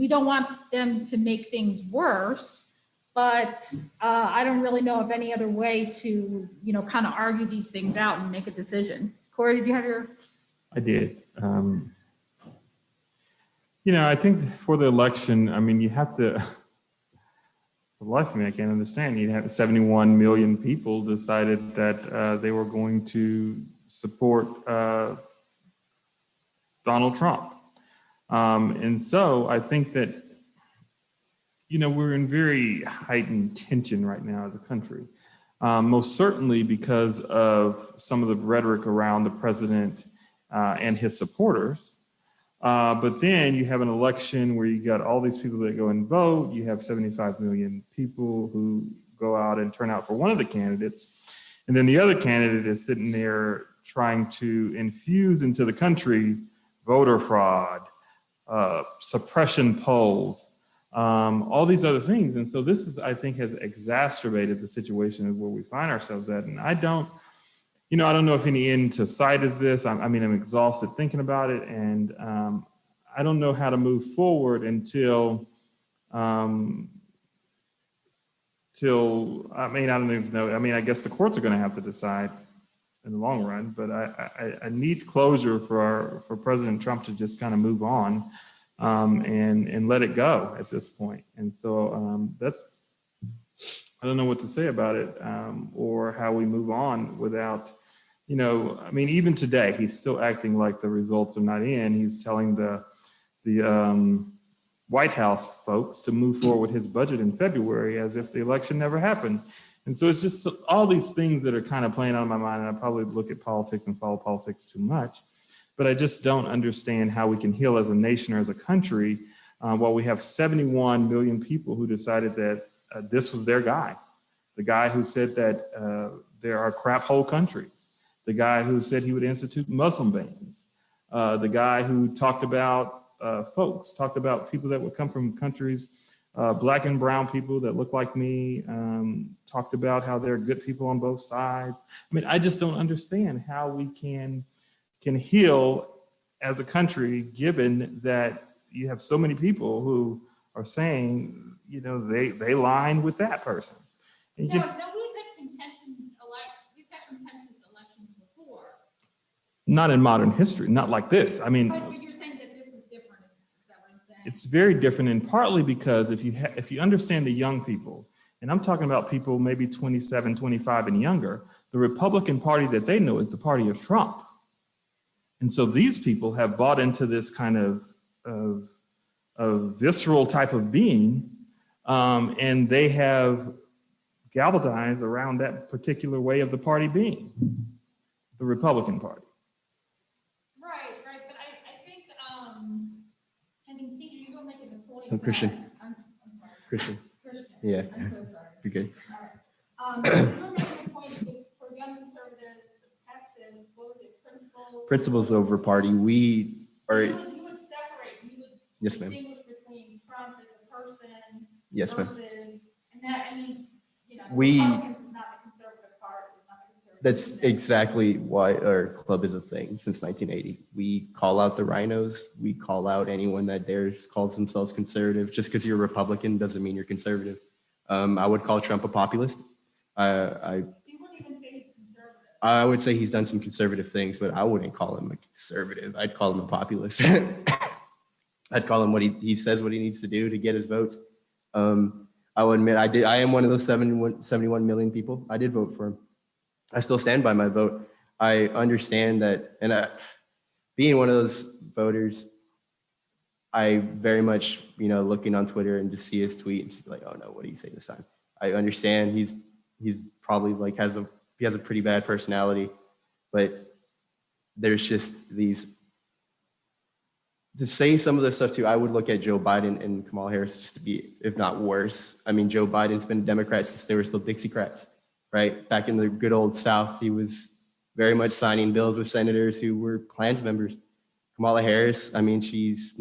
don't want them to make things worse, but I don't really know of any other way to, kind of argue these things out and make a decision. Corey, did you have your? I did. I think for the election, you have to, for the life of me, I can't understand. You have 71 million people decided that they were going to support Donald Trump. And so I think that, we're in very heightened tension right now as a country. Most certainly because of some of the rhetoric around the president and his supporters. But then you have an election where you got all these people that go and vote. You have 75 million people who go out and turn out for one of the candidates. And then the other candidate is sitting there trying to infuse into the country voter fraud, suppression polls, all these other things. And so this is, I think, has exacerbated the situation of where we find ourselves at. And I don't know if any end to sight is this. I'm exhausted thinking about it. And I don't know how to move forward until, I don't even know. I guess the courts are going to have to decide in the long run, but I need closure for President Trump to just kind of move on and let it go at this point. And so I don't know what to say about it or how we move on without, even today, he's still acting like the results are not in. He's telling the White House folks to move forward with his budget in February as if the election never happened. And so it's just all these things that are kind of playing on my mind. And I probably look at politics and follow politics too much, but I just don't understand how we can heal as a nation or as a country while we have 71 million people who decided that this was their guy. The guy who said that there are crap hole countries. The guy who said he would institute Muslim bans. The guy who talked about people that would come from countries, Black and brown people that look like me, talked about how there are good people on both sides. I just don't understand how we can heal as a country, given that you have so many people who are saying, they line with that person. And We've had contentious elections before. Not in modern history, not like this. But you're saying that this is different. Is that what I'm saying? It's very different, and partly because if you understand the young people, and I'm talking about people maybe 27, 25 and younger, the Republican Party that they know is the party of Trump. And so these people have bought into this kind of visceral type of being, and they have galvanized around that particular way of the party being, the Republican Party. Right, but I think, I mean, Cedar, you were making the point. I'm Christian. that- I'm sorry. Christian. Christian. Yeah. I'm so sorry. You're good. All right. You were making the point that for young conservatives of Texas, what was it, Principles over party. We are. You would separate, you would Yes, ma'am. distinguish between Trump as a person Yes, ma'am. versus, and that, I mean, you know, We- Republicans is not the conservative part, it's not the conservative. That's exactly why our club is a thing since 1980. We call out the rhinos. We call out anyone that dares calls themselves conservative. Just because you're a Republican doesn't mean you're conservative. I would call Trump a populist. You wouldn't even say he's conservative. I would say he's done some conservative things, but I wouldn't call him a conservative. I'd call him a populist. I'd call him what he says what he needs to do to get his votes. I will admit I am one of those 71 million people. I did vote for him. I still stand by my vote. I understand that, and being one of those voters, I very much, looking on Twitter and just see his tweet and just be like, oh no, what do you say this time? I understand he's probably like he has a pretty bad personality, but there's just these, to say some of the stuff too, I would look at Joe Biden and Kamala Harris just to be, if not worse. I mean, Joe Biden's been a Democrat since they were still Dixiecrats, right? Back in the good old South, he was very much signing bills with senators who were Klans members. Kamala Harris, I mean, she's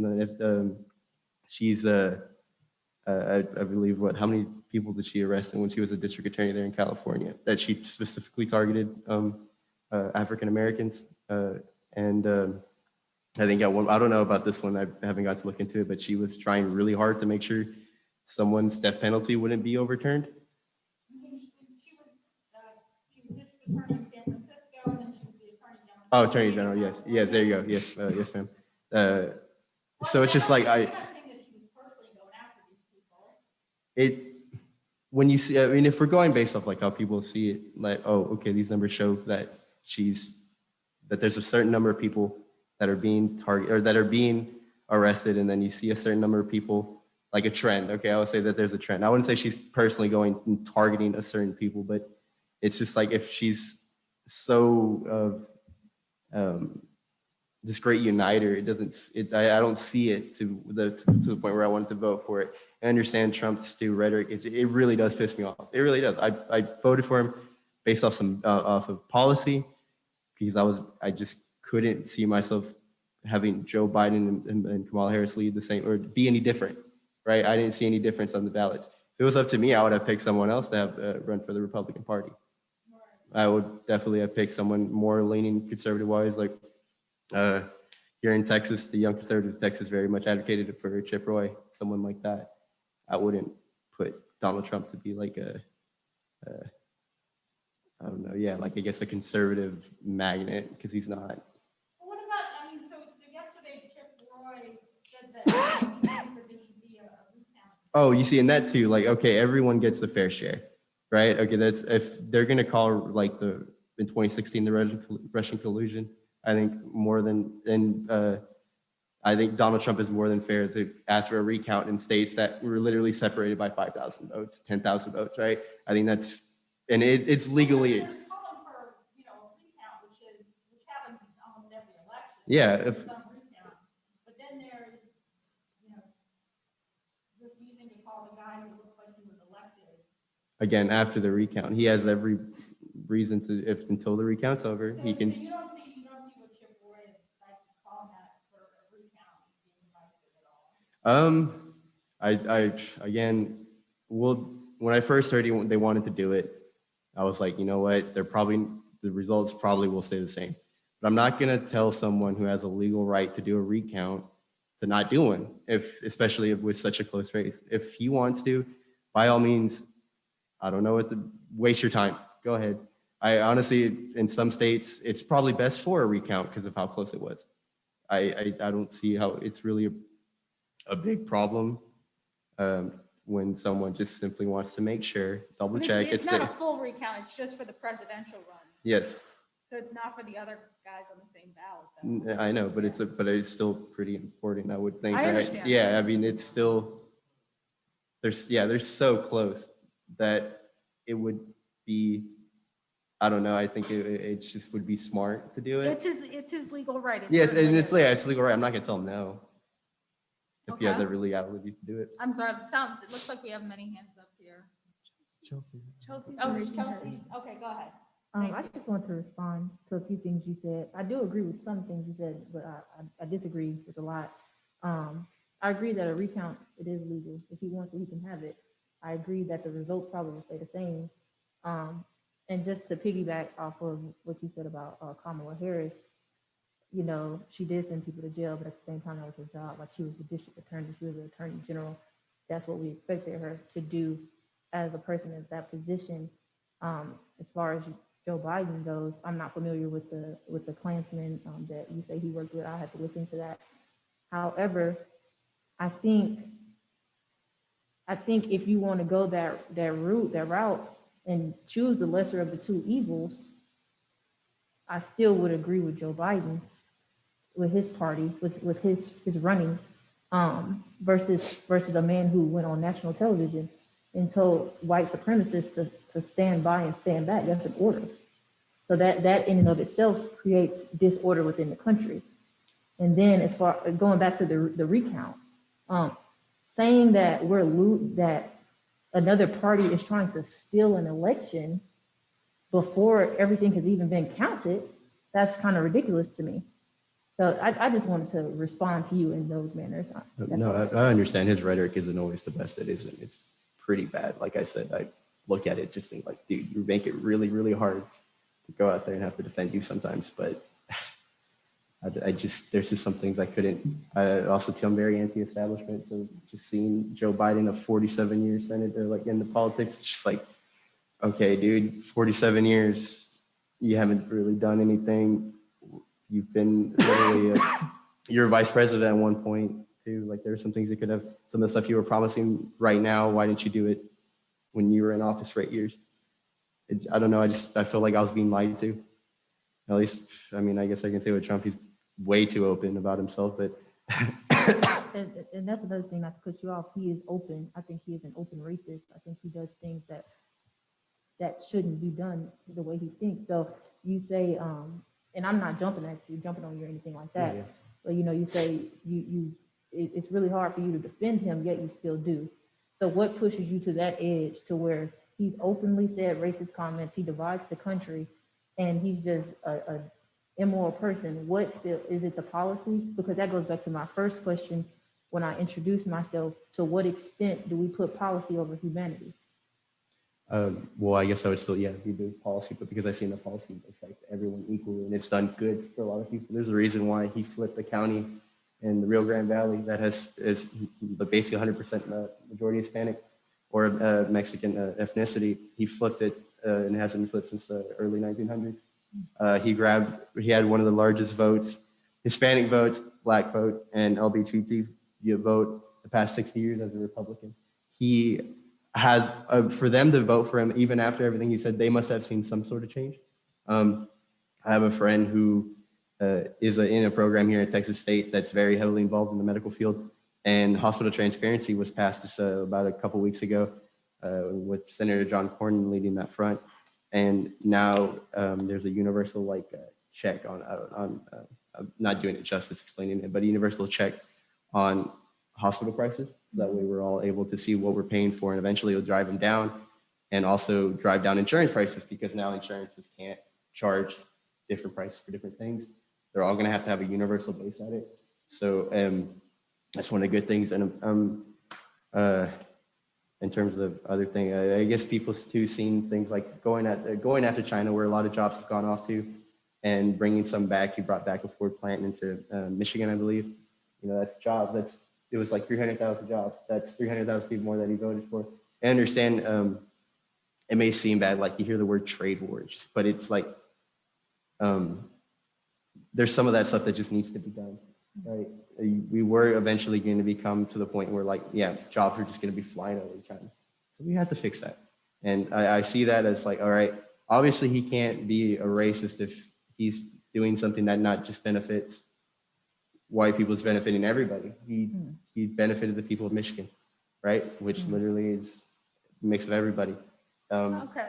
I believe how many people did she arrest when she was a district attorney there in California that she specifically targeted African Americans. I think I don't know about this one. I haven't got to look into it, but she was trying really hard to make sure someone's death penalty wouldn't be overturned. She was district attorney in San Francisco, and then she was the attorney general. Oh, attorney general, yes. Yes, there you go. Yes, yes, ma'am. So it's just like I'm not saying that she was personally going after these people. when you see, I mean, if we're going based off like how people see it, like, oh, okay, these numbers show that there's a certain number of people that are being targeted or that are being arrested, and then you see a certain number of people, like a trend. Okay, I would say that there's a trend. I wouldn't say she's personally going and targeting a certain people, but it's just like if she's so this great uniter, I don't see it to the point where I wanted to vote for it. I understand Trump's rhetoric. It really does piss me off. It really does. I voted for him based off off of policy because I just couldn't see myself having Joe Biden and Kamala Harris lead the same or be any different, right? I didn't see any difference on the ballots. If it was up to me, I would have picked someone else to have run for the Republican Party. I would definitely have picked someone more leaning conservative-wise, like here in Texas, the Young Conservatives of Texas very much advocated for Chip Roy, someone like that. I wouldn't put Donald Trump to be like I don't know, yeah, like I guess a conservative magnet because he's not. Well, what about, I mean, so yesterday Chip Roy said that he thinks that there should be a recount. Oh, you see, in that too, like, okay, everyone gets a fair share, right? Okay, that's if they're gonna call like in 2016 the Russian collusion, I think I think Donald Trump is more than fair to ask for a recount in states that were literally separated by 5,000 votes, 10,000 votes, right? I think that's, and it's legally. There's calling for, a recount, which happens in almost every election. Yeah, There's some recount. But then there's, refusing to call the guy who looks like he was elected. Again, after the recount, he has every reason to, until the recount's over, he can. So you don't see what Chip Roy is like to call that for a recount being divisive at all. I again, when I first heard they wanted to do it, I was like, you know what? The results probably will stay the same. But I'm not gonna tell someone who has a legal right to do a recount to not do one, especially with such a close race. If he wants to, by all means, I don't know waste your time. Go ahead. I honestly, in some states, it's probably best for a recount because of how close it was. I don't see how it's really a big problem when someone just simply wants to make sure, double check. It's not a full recount, it's just for the presidential run. Yes. So it's not for the other guys on the same ballot, though. I know, but it's still pretty important, I would think. I right? understand. Yeah, I mean, it's still, they're so close that it would be, I don't know, I think it just would be smart to do it. It's his legal right. It Yes, and certainly it's, is. yeah, it's legal right. I'm not gonna tell him no. If he has Okay. every legality to do it. I'm sorry, it looks like we have many hands up here. Chelsea. Chelsea. Oh, Chelsea's, okay, go ahead. I just want to respond to a few things you said. I do agree with some things you said, but I disagree with a lot. I agree that a recount, it is legal. If he wants it, he can have it. I agree that the results probably will stay the same. And just to piggyback off of what you said about Kamala Harris, you know, she did send people to jail, but at the same time, that was her job. Like, she was the district attorney, she was the attorney general. That's what we expected her to do as a person in that position. As far as Joe Biden goes, I'm not familiar with the Klansman that you say he worked with. I have to look into that. However, I think if you want to go that route and choose the lesser of the two evils, I still would agree with Joe Biden, with his party, with his running, versus a man who went on national television and told white supremacists to stand by and stand back. That's an order. So that in and of itself creates disorder within the country. And then, as far going back to the recount, saying that that another party is trying to steal an election before everything has even been counted, that's kind of ridiculous to me. So I just wanted to respond to you in those manners. No, I understand his rhetoric isn't always the best. It isn't. It's pretty bad. Like I said, I look at it, just think like, dude, you make it really, really hard to go out there and have to defend you sometimes. But there's just some things I couldn't. Also, too, I'm very anti-establishment. So just seeing Joe Biden, a 47-year senator, like in the politics, it's just like, okay, dude, 47 years, you haven't really done anything. You've been literally, you're vice president at one point too. Like, there are some things that could have, some of the stuff you were promising right now, why didn't you do it when you were in office for 8 years? I don't know, I feel like I was being lied to. At least, I mean, I guess I can say with Trump, he's way too open about himself, but. And that's another thing, not to cut you off, he is open. I think he is an open racist. I think he does things that shouldn't be done the way he thinks. So you say, and I'm not jumping on you or anything like that. Yeah. But you say it's really hard for you to defend him, yet you still do. So what pushes you to that edge to where he's openly said racist comments, he divides the country, and he's just a immoral person? What still is it, the policy? Because that goes back to my first question when I introduced myself. To what extent do we put policy over humanity? Well, I guess I would still, be the policy, but because I've seen the policy affect everyone equally, and it's done good for a lot of people. There's a reason why he flipped the county in the Rio Grande Valley that is basically 100% majority Hispanic or Mexican ethnicity. He flipped it, and it hasn't been flipped since the early 1900s. He had one of the largest votes, Hispanic votes, Black vote, and LGBT vote the past 60 years as a Republican. He has, for them to vote for him, even after everything he said, they must have seen some sort of change. I have a friend who is in a program here at Texas State that's very heavily involved in the medical field, and hospital transparency was passed just about a couple weeks ago with Senator John Cornyn leading that front. And now there's a universal check on I'm not doing it justice explaining it, but a universal check on hospital prices. That way we're all able to see what we're paying for, and eventually it'll drive them down, and also drive down insurance prices, because now insurances can't charge different prices for different things. They're all going to have a universal base at it. So that's one of the good things. And in terms of other thing, I guess people too seen things like going after China, where a lot of jobs have gone off to, and bringing some back. He brought back a Ford plant into Michigan, I believe. That's jobs. It was like 300,000 jobs. That's 300,000 people more than he voted for. I understand it may seem bad, like you hear the word trade war, but it's like there's some of that stuff that just needs to be done, right? We were eventually going to come to the point where jobs are just going to be flying over China. So we have to fix that. And I see that as all right, obviously he can't be a racist if he's doing something that not just benefits white people, it's benefiting everybody. He benefited the people of Michigan, right? Which literally is a mix of everybody. Okay.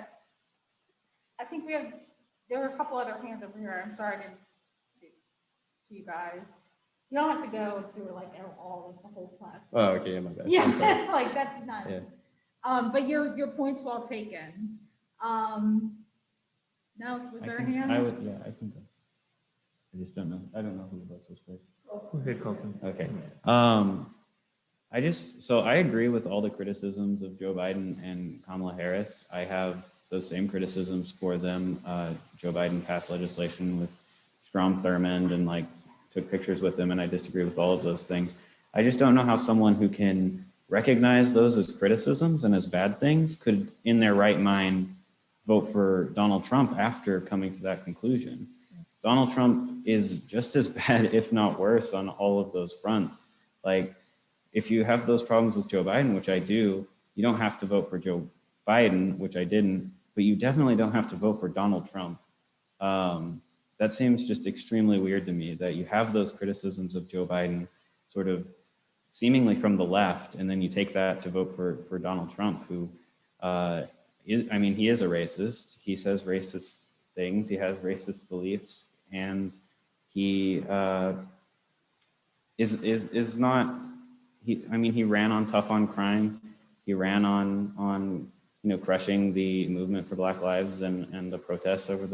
I think there were a couple other hands over here. I'm sorry I didn't get to you guys. You don't have to go through like all of the whole class. Oh, okay, my bad. I'm sorry. Yeah, like that's not. Yeah. But your point's well taken. No, was there a hand? I think I just don't know. I don't know who votes this first. Okay, Colton. Okay. So I agree with all the criticisms of Joe Biden and Kamala Harris. I have those same criticisms for them. Joe Biden passed legislation with Strom Thurmond and like took pictures with them, and I disagree with all of those things. I just don't know how someone who can recognize those as criticisms and as bad things could, in their right mind, vote for Donald Trump after coming to that conclusion. Donald Trump is just as bad, if not worse, on all of those fronts. Like, if you have those problems with Joe Biden, which I do, you don't have to vote for Joe Biden, which I didn't, but you definitely don't have to vote for Donald Trump. That seems just extremely weird to me, that you have those criticisms of Joe Biden sort of seemingly from the left, and then you take that to vote for Donald Trump, who, he is a racist. He says racist things. He has racist beliefs, and he is not. He ran on Tough on Crime. He ran on crushing the movement for Black Lives and the protests over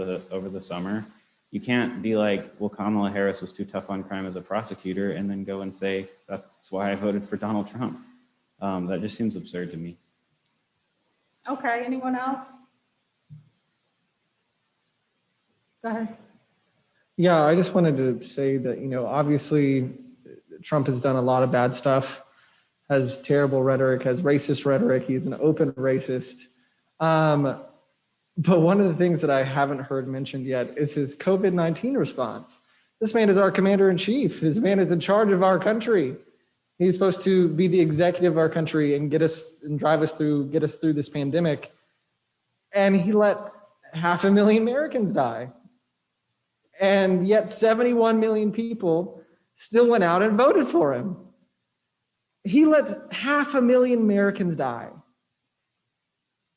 the summer. You can't be like, well, Kamala Harris was too tough on crime as a prosecutor, and then go and say, that's why I voted for Donald Trump. That just seems absurd to me. Okay, anyone else? Go ahead. Yeah, I just wanted to say that, obviously Trump has done a lot of bad stuff, has terrible rhetoric, has racist rhetoric. He's an open racist. But one of the things that I haven't heard mentioned yet is his COVID-19 response. This man is our commander in chief. This man is in charge of our country. He's supposed to be the executive of our country and get us through this pandemic. And he let 500,000 Americans die. And yet 71 million people still went out and voted for him. He let 500,000 Americans die.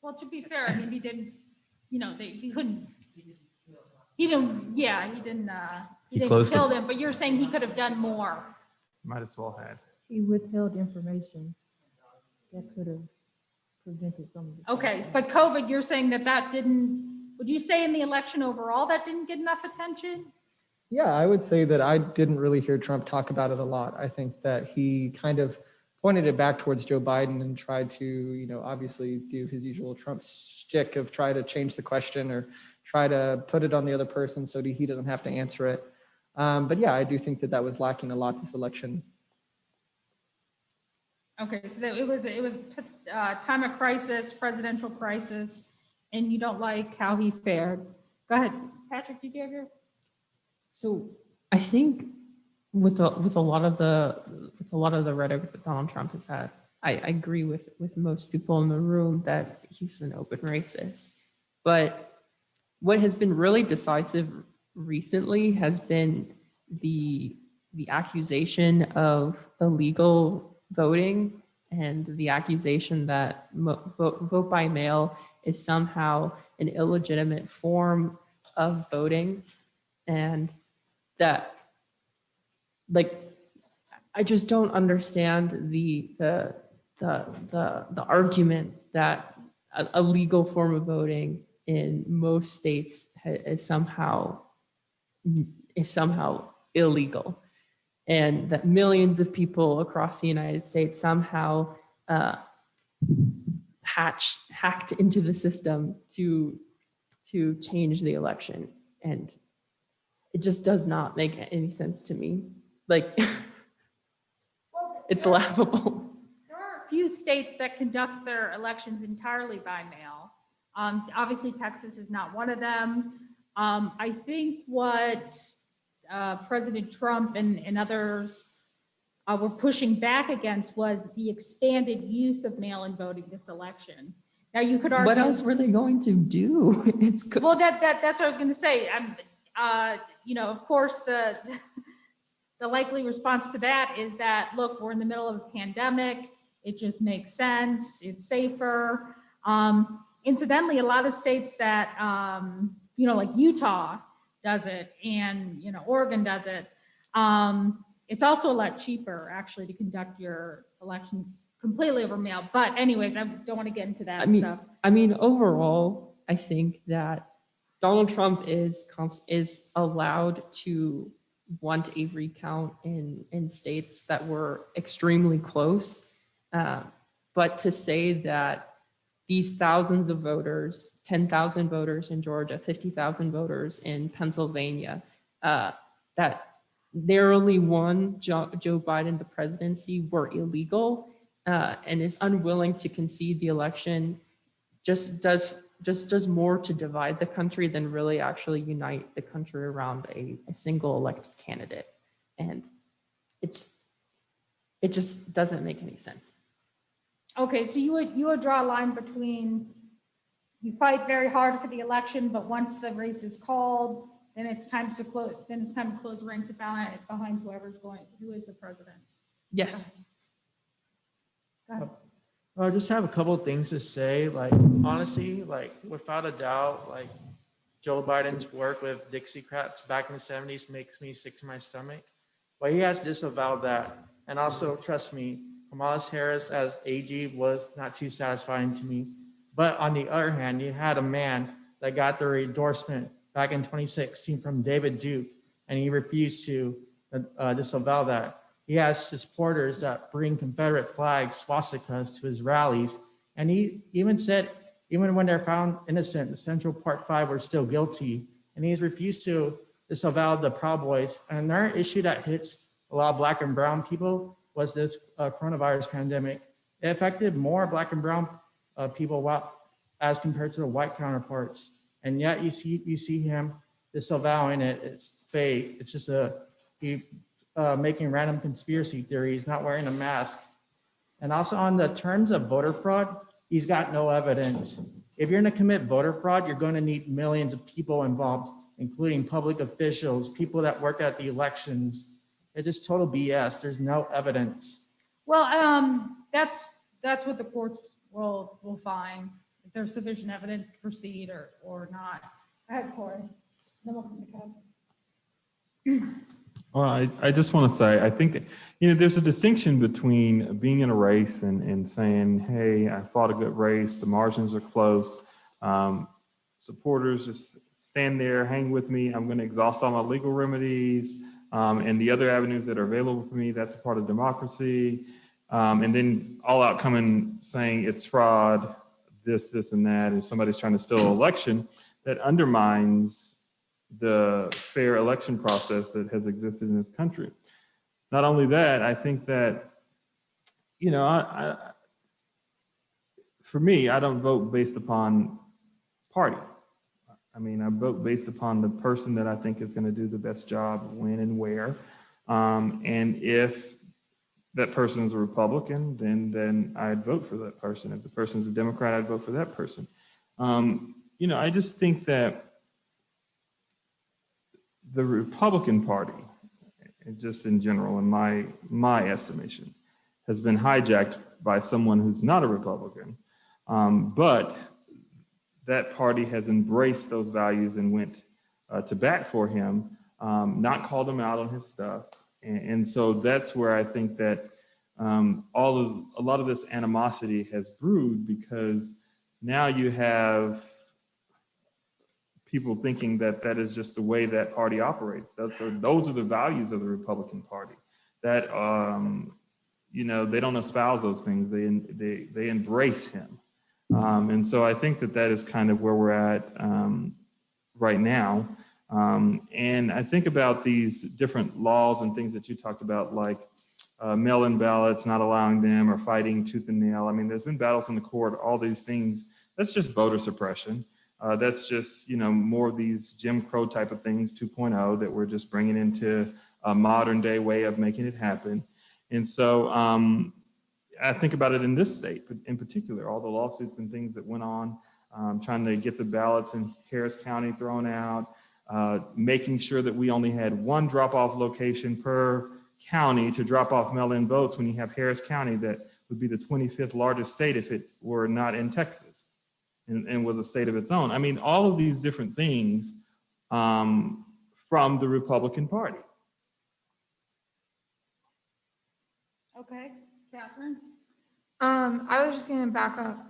Well, to be fair, he didn't, he couldn't, he didn't kill them, but you're saying he could have done more. Might as well had. He withheld information that could have prevented some of the. Okay, but COVID, you're saying that didn't, would you say in the election overall, that didn't get enough attention? Yeah, I would say that I didn't really hear Trump talk about it a lot. I think that he kind of pointed it back towards Joe Biden and tried to, obviously do his usual Trump shtick of try to change the question or try to put it on the other person so that he doesn't have to answer it. But yeah, I do think that was lacking a lot this election. Okay, so it was time of crisis, presidential crisis, and you don't like how he fared. Go ahead, Patrick, did you have your? So I think with a lot of the rhetoric that Donald Trump has had, I agree with most people in the room that he's an open racist. But what has been really decisive recently has been the accusation of illegal voting and the accusation that vote by mail is somehow an illegitimate form of voting, and that, I just don't understand the argument that a legal form of voting in most states is somehow illegal, and that millions of people across the United States somehow hacked into the system to change the election. And it just does not make any sense to me. It's laughable. There are a few states that conduct their elections entirely by mail. Obviously, Texas is not one of them. I think what President Trump and others were pushing back against was the expanded use of mail-in voting this election. Now, you could argue. What else were they going to do? Well, that's what I was going to say. of course, the likely response to that is that, look, we're in the middle of a pandemic. It just makes sense. It's safer. Incidentally, a lot of states that, like Utah does it and, Oregon does it. It's also a lot cheaper actually to conduct your elections completely over mail. But anyways, I don't want to get into that stuff. I mean, overall, I think that Donald Trump is allowed to want a recount in states that were extremely close. But to say that these thousands of voters, 10,000 voters in Georgia, 50,000 voters in Pennsylvania, that narrowly won Joe Biden the presidency were illegal, and is unwilling to concede the election just does more to divide the country than really actually unite the country around a single elected candidate. And it just doesn't make any sense. Okay, so you would draw a line between you fight very hard for the election, but once the race is called, then it's time to close. Then it's time to close ranks behind who is the president. Yes. Go ahead. I just have a couple of things to say. Like, honestly, like, without a doubt, like, Joe Biden's work with Dixiecrats back in the 70s makes me sick to my stomach. But he has disavowed that. And also, trust me, Kamala Harris as AG was not too satisfying to me. But on the other hand, you had a man that got the endorsement back in 2016 from David Duke, and he refused to disavow that. He has supporters that bring Confederate flags, swastikas to his rallies. And he even said, even when they're found innocent, the Central Park Five were still guilty. And he's refused to disavow the Proud Boys. And another issue that hits a lot of Black and brown people was this coronavirus pandemic. It affected more Black and brown people as compared to the white counterparts. And yet you see him disavowing it. It's fake. It's just making random conspiracy theories, not wearing a mask. And also on the terms of voter fraud, he's got no evidence. If you're gonna commit voter fraud, you're gonna need millions of people involved, including public officials, people that work at the elections. It's just total BS. There's no evidence. Well, that's what the courts will find, if there's sufficient evidence to proceed or not. Go ahead, Corey. Then we'll come to Kevin. Well, I just want to say, I think that, there's a distinction between being in a race and saying, hey, I fought a good race, the margins are close, supporters just stand there, hang with me, I'm going to exhaust all my legal remedies, and the other avenues that are available for me, that's a part of democracy, and then all out coming saying it's fraud, this, and that, and somebody's trying to steal an election, that undermines the fair election process that has existed in this country. Not only that, I think that, for me, I don't vote based upon party. I mean, I vote based upon the person that I think is going to do the best job, when and where. And if that person is a Republican, then I'd vote for that person. If the person is a Democrat, I'd vote for that person. I just think that the Republican Party, just in general, in my estimation, has been hijacked by someone who's not a Republican, but that party has embraced those values and went to bat for him, not called him out on his stuff. And so that's where I think that a lot of this animosity has brewed, because now you have people thinking that that is just the way that party operates. Those are the values of the Republican Party. That they don't espouse those things. They embrace him, and so I think that is kind of where we're at right now. And I think about these different laws and things that you talked about, like mail-in ballots, not allowing them, or fighting tooth and nail. I mean, there's been battles in the court. All these things. That's just voter suppression. That's just, more of these Jim Crow type of things 2.0 that we're just bringing into a modern day way of making it happen. And so I think about it in this state in particular, all the lawsuits and things that went on, trying to get the ballots in Harris County thrown out, making sure that we only had one drop-off location per county to drop off mail-in votes when you have Harris County that would be the 25th largest state if it were not in Texas and was a state of its own. I mean, all of these different things from the Republican Party. Okay, Catherine? I was just going to back up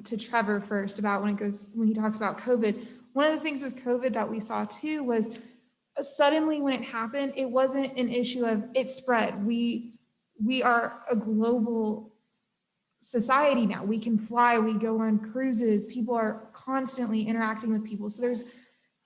to Trevor first about when he talks about COVID. One of the things with COVID that we saw too was suddenly when it happened, it wasn't an issue of it spread. We are a global society now. We can fly, we go on cruises, people are constantly interacting with people. So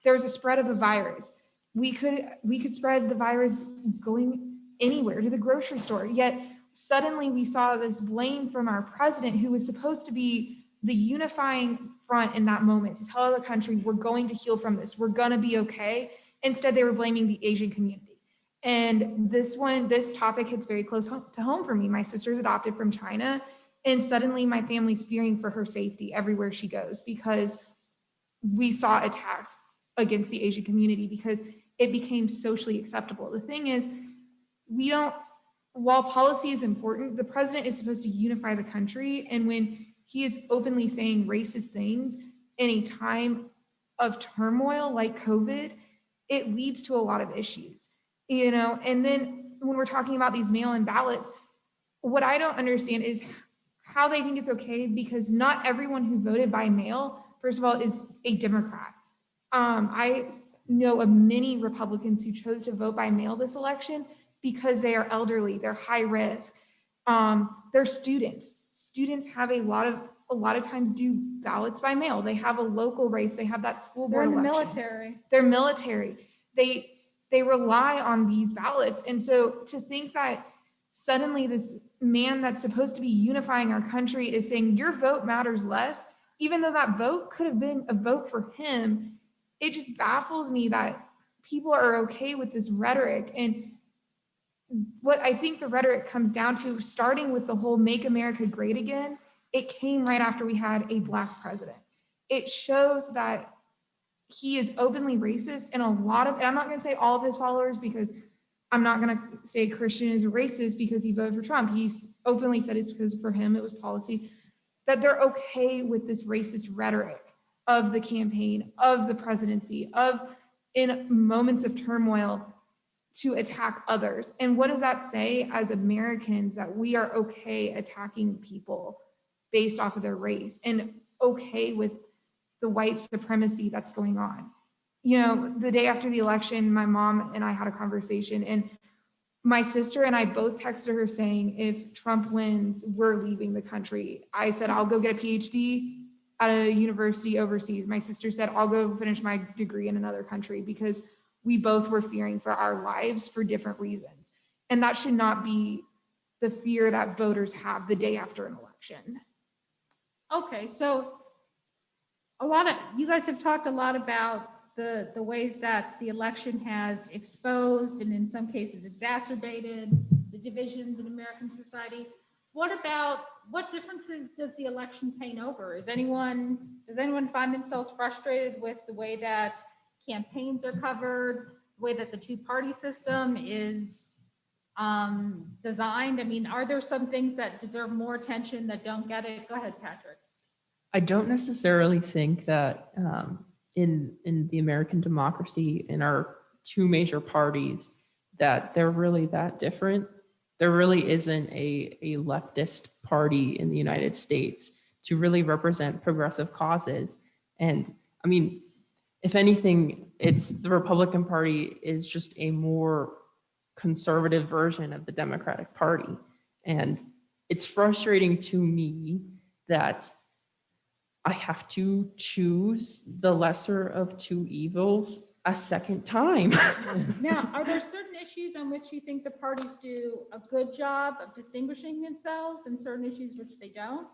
there was a spread of a virus. We could spread the virus going anywhere, to the grocery store. Yet suddenly we saw this blame from our president, who was supposed to be the unifying front in that moment to tell the country, we're going to heal from this, we're going to be okay. Instead, they were blaming the Asian community. And this topic hits very close to home for me. My sister's adopted from China, and suddenly my family's fearing for her safety everywhere she goes because we saw attacks against the Asian community because it became socially acceptable. The thing is, while policy is important, the president is supposed to unify the country. And when he is openly saying racist things in a time of turmoil like COVID, it leads to a lot of issues, and then when we're talking about these mail-in ballots, what I don't understand is how they think it's okay, because not everyone who voted by mail, first of all, is a Democrat. I know of many Republicans who chose to vote by mail this election because they are elderly, they're high risk, they're students. Students have a lot of times do ballots by mail. They have a local race, they have that school board They're in the election. military. They're military. They rely on these ballots. And so to think that suddenly this man that's supposed to be unifying our country is saying your vote matters less, even though that vote could have been a vote for him, it just baffles me that people are okay with this rhetoric. And what I think the rhetoric comes down to, starting with the whole Make America Great Again, it came right after we had a Black president. It shows that he is openly racist, and I'm not going to say all of his followers, because I'm not going to say Christian is a racist because he voted for Trump. He's openly said it's because for him it was policy, that they're okay with this racist rhetoric of the campaign, of the presidency, of in moments of turmoil to attack others. And what does that say as Americans, that we are okay attacking people based off of their race and okay with the white supremacy that's going on? The day after the election, my mom and I had a conversation, and my sister and I both texted her saying, if Trump wins, we're leaving the country. I said, I'll go get a PhD at a university overseas. My sister said, I'll go finish my degree in another country, because we both were fearing for our lives for different reasons. And that should not be the fear that voters have the day after an election. Okay, so you guys have talked a lot about the ways that the election has exposed and in some cases exacerbated the divisions in American society. What differences does the election paint over? Does anyone find themselves frustrated with the way that campaigns are covered, the way that the two-party system is designed? I mean, are there some things that deserve more attention that don't get it? Go ahead, Patrick. I don't necessarily think that in the American democracy, in our two major parties, that they're really that different. There really isn't a leftist party in the United States to really represent progressive causes. And I mean, if anything, it's the Republican Party is just a more conservative version of the Democratic Party. And it's frustrating to me that I have to choose the lesser of two evils a second time. Now, are there certain issues on which you think the parties do a good job of distinguishing themselves and certain issues which they don't?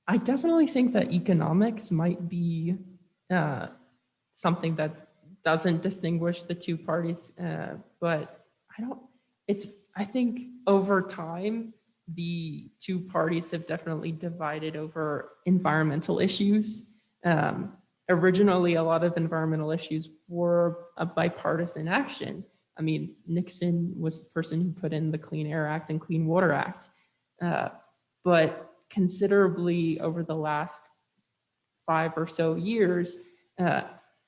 I definitely think that economics might be something that doesn't distinguish the two parties, but I think over time, the two parties have definitely divided over environmental issues. originally a lot of environmental issues were a bipartisan action. I mean, Nixon was the person who put in the Clean Air Act and Clean Water Act. But considerably over the last 5 or so years,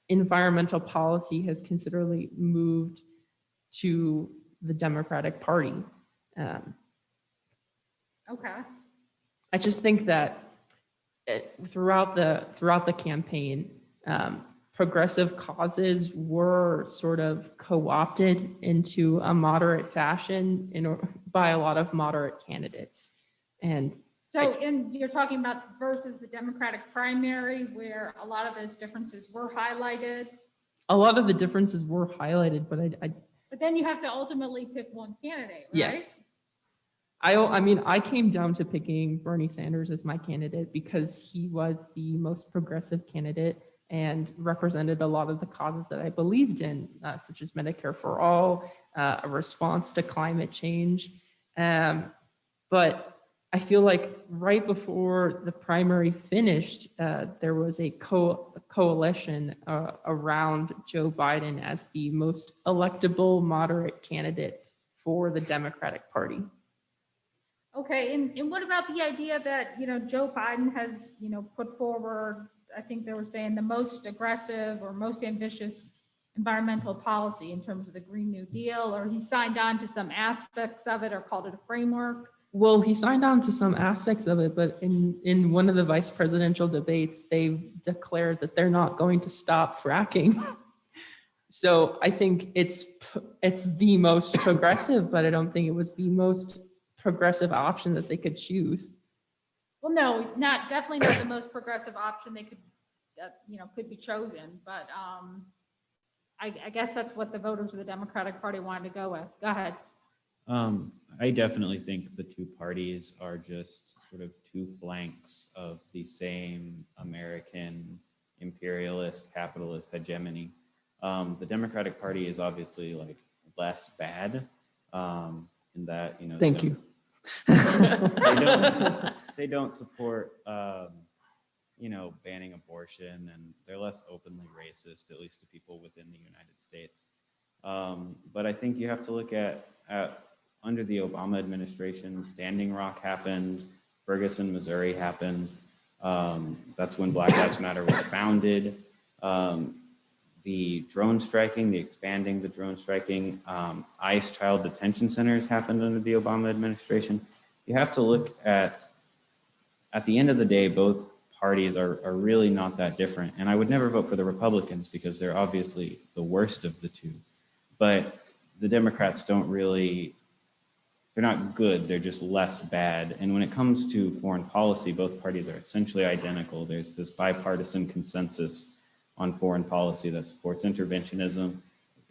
environmental policy has considerably moved to the Democratic Party. Okay. I just think that throughout the campaign, progressive causes were sort of co-opted into a moderate fashion by a lot of moderate candidates. And You're talking about versus the Democratic primary, where a lot of those differences were highlighted. a lot of the differences were highlighted, but But then you have to ultimately pick one candidate, right? yes. I mean, I came down to picking Bernie Sanders as my candidate because he was the most progressive candidate and represented a lot of the causes that I believed in, such as Medicare for All, a response to climate change. But I feel like right before the primary finished, there was a coalition around Joe Biden as the most electable moderate candidate for the Democratic Party. Okay, and what about the idea that, Joe Biden has, put forward, I think they were saying the most aggressive or most ambitious environmental policy in terms of the Green New Deal, or he signed on to some aspects of it or called it a framework? Well, he signed on to some aspects of it, but in one of the vice presidential debates, they declared that they're not going to stop fracking. So I think it's the most progressive, but I don't think it was the most progressive option that they could choose. Well, no, definitely not the most progressive option they could, could be chosen, but I guess that's what the voters of the Democratic Party wanted to go with. Go ahead. I definitely think the two parties are just sort of two flanks of the same American imperialist capitalist hegemony. The Democratic Party is obviously like less bad in that, Thank you. they don't support, banning abortion, and they're less openly racist, at least to people within the United States. But I think you have to look at under the Obama administration, Standing Rock happened, Ferguson, Missouri happened. That's when Black Lives Matter was founded. The drone striking, expanding the drone striking, ICE child detention centers happened under the Obama administration. You have to look at the end of the day, both parties are really not that different. And I would never vote for the Republicans because they're obviously the worst of the two. But the Democrats they're not good, they're just less bad. And when it comes to foreign policy, both parties are essentially identical. There's this bipartisan consensus on foreign policy that supports interventionism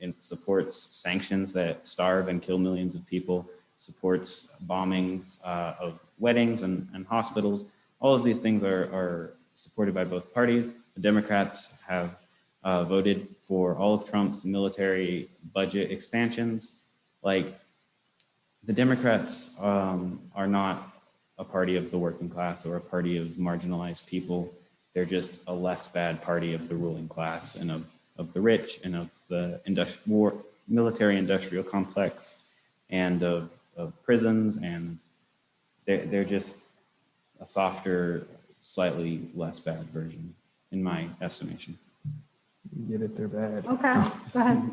and supports sanctions that starve and kill millions of people, supports bombings of weddings and hospitals. All of these things are supported by both parties. The Democrats have voted for all of Trump's military budget expansions. Like, the Democrats are not a party of the working class or a party of marginalized people. They're just a less bad party of the ruling class and of the rich and of the military industrial complex and of prisons, and they're just a softer, slightly less bad version, in my estimation. You get it, they're bad. Okay, go ahead.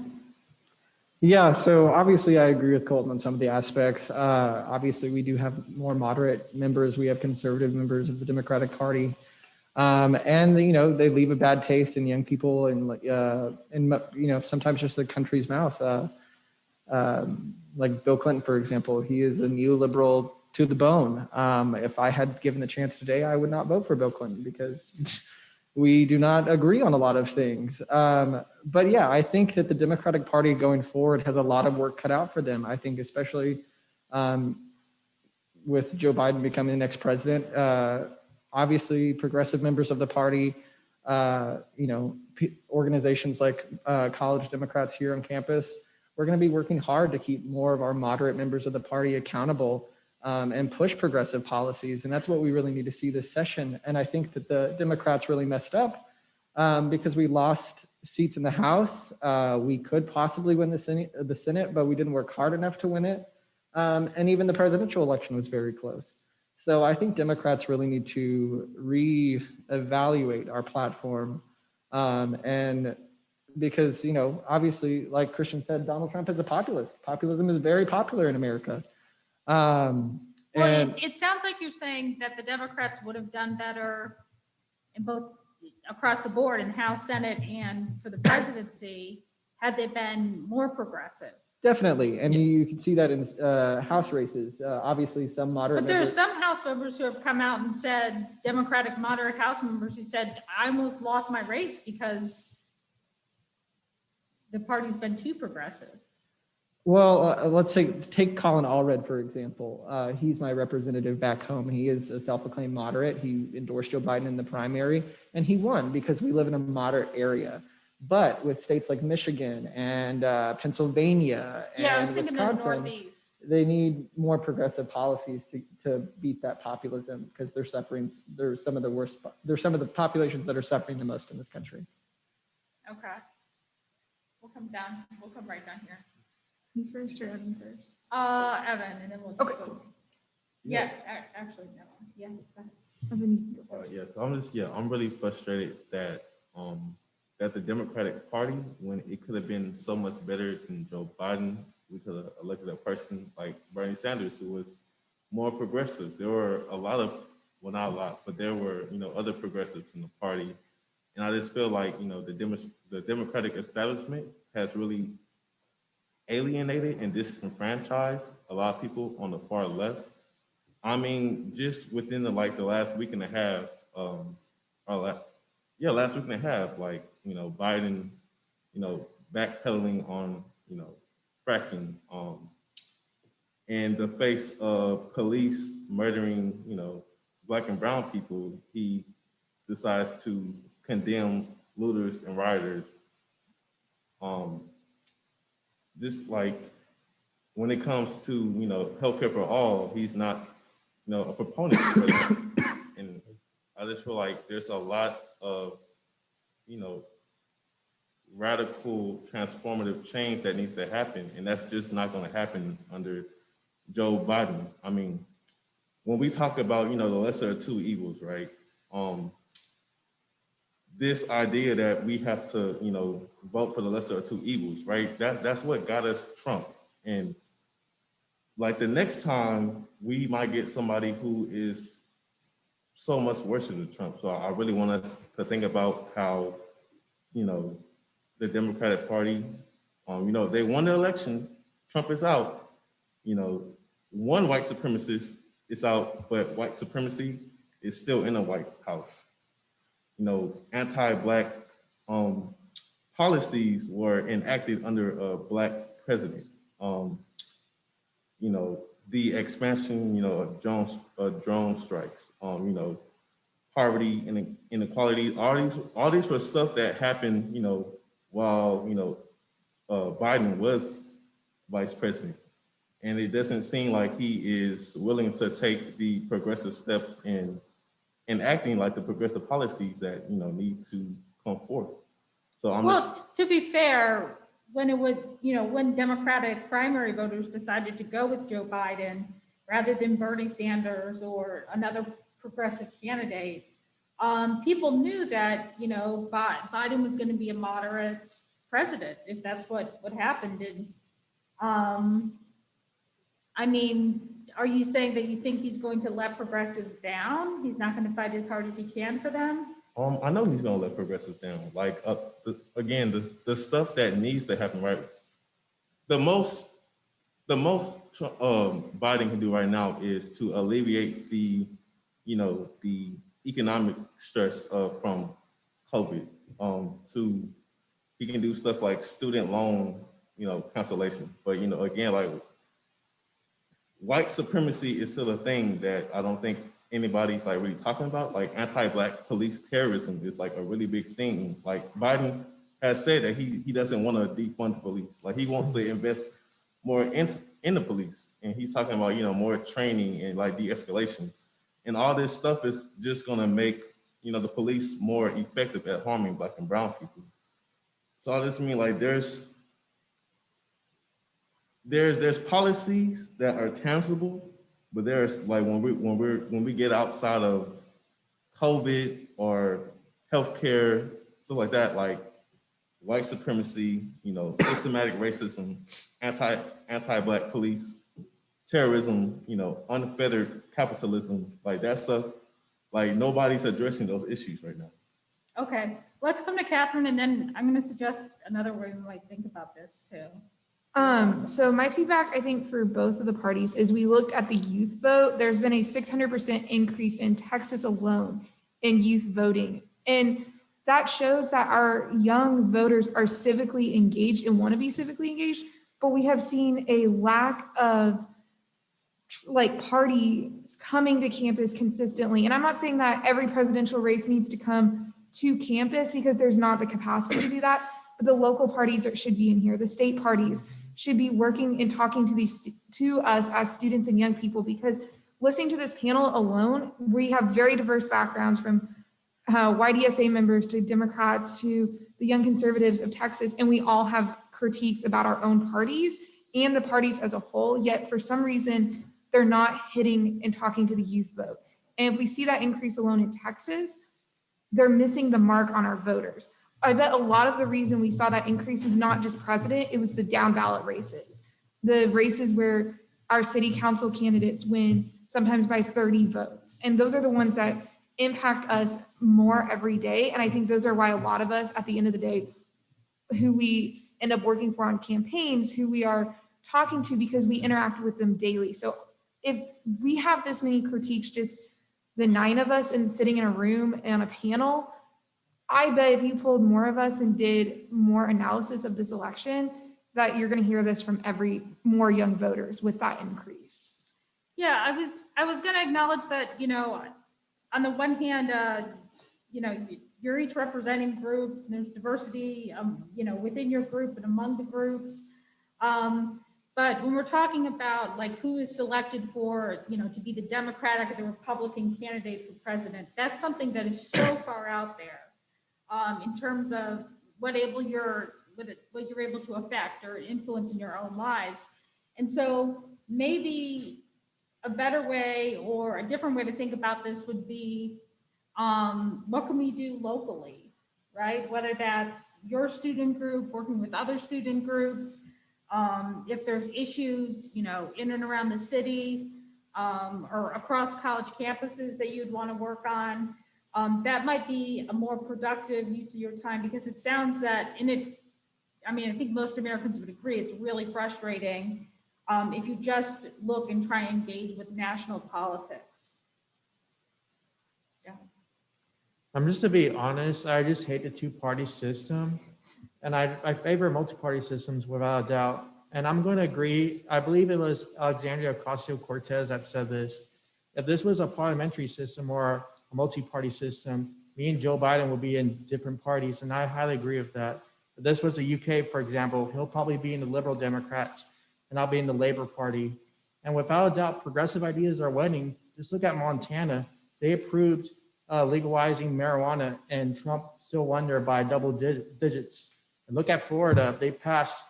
Yeah, so obviously I agree with Colton on some of the aspects. Obviously, we do have more moderate members. We have conservative members of the Democratic Party. And, they leave a bad taste in young people and sometimes just the country's mouth. Like Bill Clinton, for example, he is a neoliberal to the bone. If I had given the chance today, I would not vote for Bill Clinton because we do not agree on a lot of things. But yeah, I think that the Democratic Party going forward has a lot of work cut out for them. I think especially with Joe Biden becoming the next president, obviously progressive members of the party, organizations like College Democrats here on campus, we're going to be working hard to keep more of our moderate members of the party accountable and push progressive policies. And that's what we really need to see this session. And I think that the Democrats really messed up because we lost seats in the House. We could possibly win the Senate, but we didn't work hard enough to win it. And even the presidential election was very close. So I think Democrats really need to reevaluate our platform. And because, you know, obviously, like Christian said, Donald Trump is a populist. Populism is very popular in America. Well, And it sounds like you're saying that the Democrats would have done better in both across the board in House, Senate, and for the presidency had they been more progressive. definitely, and you can see that in House races. Obviously, some moderate. But there are members- some House members who have come out and said, Democratic moderate House members who said, I almost lost my race because the party's been too progressive. Well, let's say take Colin Allred, for example. He's my representative back home. He is a self-proclaimed moderate. He endorsed Joe Biden in the primary, and he won because we live in a moderate area. But with states like Michigan and Pennsylvania Yeah, I was and thinking of the Wisconsin, Northeast. they need more progressive policies to beat that populism because they're suffering. They're some of the worst. They're some of the populations that are suffering the most in this country. Okay. We'll come down, we'll come right down here. Me first or Evan first? Evan, and then we'll. Okay. go. Yeah, actually, no, yeah. go ahead. Evan, you go first. I'm really frustrated that, that the Democratic Party, when it could have been so much better than Joe Biden, we could have elected a person like Bernie Sanders, who was more progressive. There were a lot of, well, not a lot, but there were, you know, other progressives in the party. And I just feel like, you know, the Democratic establishment has really alienated and disenfranchised a lot of people on the far left. I mean, just within the last week and a half, last week and a half, like, you know, Biden, you know, backpedaling on, you know, fracking, in the face of police murdering, you know, Black and brown people, he decides to condemn looters and rioters. Just like when it comes to, you know, healthcare for all, he's not, you know, a proponent for that. And I just feel like there's a lot of, you know, radical transformative change that needs to happen. And that's just not going to happen under Joe Biden. I mean, when we talk about, you know, the lesser of two evils, right? This idea that we have to, you know, vote for the lesser of two evils, right? That's what got us Trump. And like the next time we might get somebody who is so much worse than Trump. So I really want us to think about how, you know, the Democratic Party, you know, they won the election, Trump is out, you know, one white supremacist is out, but white supremacy is still in the White House. You know, anti-Black policies were enacted under a Black president. You know, the expansion, you know, of drone strikes, you know, poverty and inequality, all these were stuff that happened, you know, while, you know, Biden was vice president. And it doesn't seem like he is willing to take the progressive step in acting like the progressive policies that, you know, need to come forth. So Well, to be fair, when it was, you know, when Democratic primary voters decided to go with Joe Biden rather than Bernie Sanders or another progressive candidate, people knew that, you know, Biden was going to be a moderate president if that's what happened. And I mean, are you saying that you think he's going to let progressives down? He's not going to fight as hard as he can for them? I know he's gonna let progressives down. Like, again, the stuff that needs to happen, right? The most Biden can do right now is to alleviate the, you know, the economic stress from COVID. He can do stuff like student loan, you know, cancellation. But, you know, again, like, white supremacy is still a thing that I don't think anybody's like really talking about. Like, anti-Black police terrorism is like a really big thing. Like, Biden has said that he doesn't want to defund the police. Like, he wants to invest more in the police. And he's talking about, you know, more training and like de-escalation. And all this stuff is just gonna make, the police more effective at harming Black and brown people. So all this mean like there's policies that are tangible, but there's like when we get outside of COVID or healthcare, stuff like that, like white supremacy, systematic racism, anti-Black police, terrorism, unfettered capitalism, like that stuff, like nobody's addressing those issues right now. Okay, let's come to Catherine, and then I'm going to suggest another way we might think about this too. So my feedback, I think, for both of the parties is we looked at the youth vote. There's been a 600% increase in Texas alone in youth voting. And that shows that our young voters are civically engaged and want to be civically engaged, but we have seen a lack of parties coming to campus consistently. And I'm not saying that every presidential race needs to come to campus because there's not the capacity to do that, but the local parties should be in here. The state parties should be working and talking to us as students and young people, because listening to this panel alone, we have very diverse backgrounds from YDSA members to Democrats to the Young Conservatives of Texas, and we all have critiques about our own parties and the parties as a whole, yet for some reason, they're not hitting and talking to the youth vote. And if we see that increase alone in Texas, they're missing the mark on our voters. I bet a lot of the reason we saw that increase is not just president, it was the down ballot races. The races where our city council candidates win sometimes by 30 votes. And those are the ones that impact us more every day. And I think those are why a lot of us at the end of the day, who we end up working for on campaigns, who we are talking to because we interact with them daily. So if we have this many critiques, just the 9 of us and sitting in a room and a panel, I bet if you pulled more of us and did more analysis of this election, that you're going to hear this from more young voters with that increase. Yeah, I was going to acknowledge that, on the one hand, you're each representing groups, and there's diversity, within your group and among the groups. But when we're talking about who is selected for, to be the Democratic or the Republican candidate for president, that's something that is so far out there in terms of what you're able to affect or influence in your own lives. And so maybe a better way or a different way to think about this would be, what can we do locally, right? Whether that's your student group working with other student groups, if there's issues, in and around the city or across college campuses that you'd want to work on, that might be a more productive use of your time, because it sounds that I think most Americans would agree, it's really frustrating if you just look and try and engage with national politics. Yeah. Just to be honest, I just hate the two-party system. And I favor multi-party systems without a doubt. And I'm going to agree. I believe it was Alexandria Ocasio-Cortez that said this. If this was a parliamentary system or a multi-party system, me and Joe Biden would be in different parties. And I highly agree with that. If this was the UK, for example, he'll probably be in the Liberal Democrats and I'll be in the Labor Party. And without a doubt, progressive ideas are winning. Just look at Montana. They approved legalizing marijuana, and Trump still won there by double digits. And look at Florida, they passed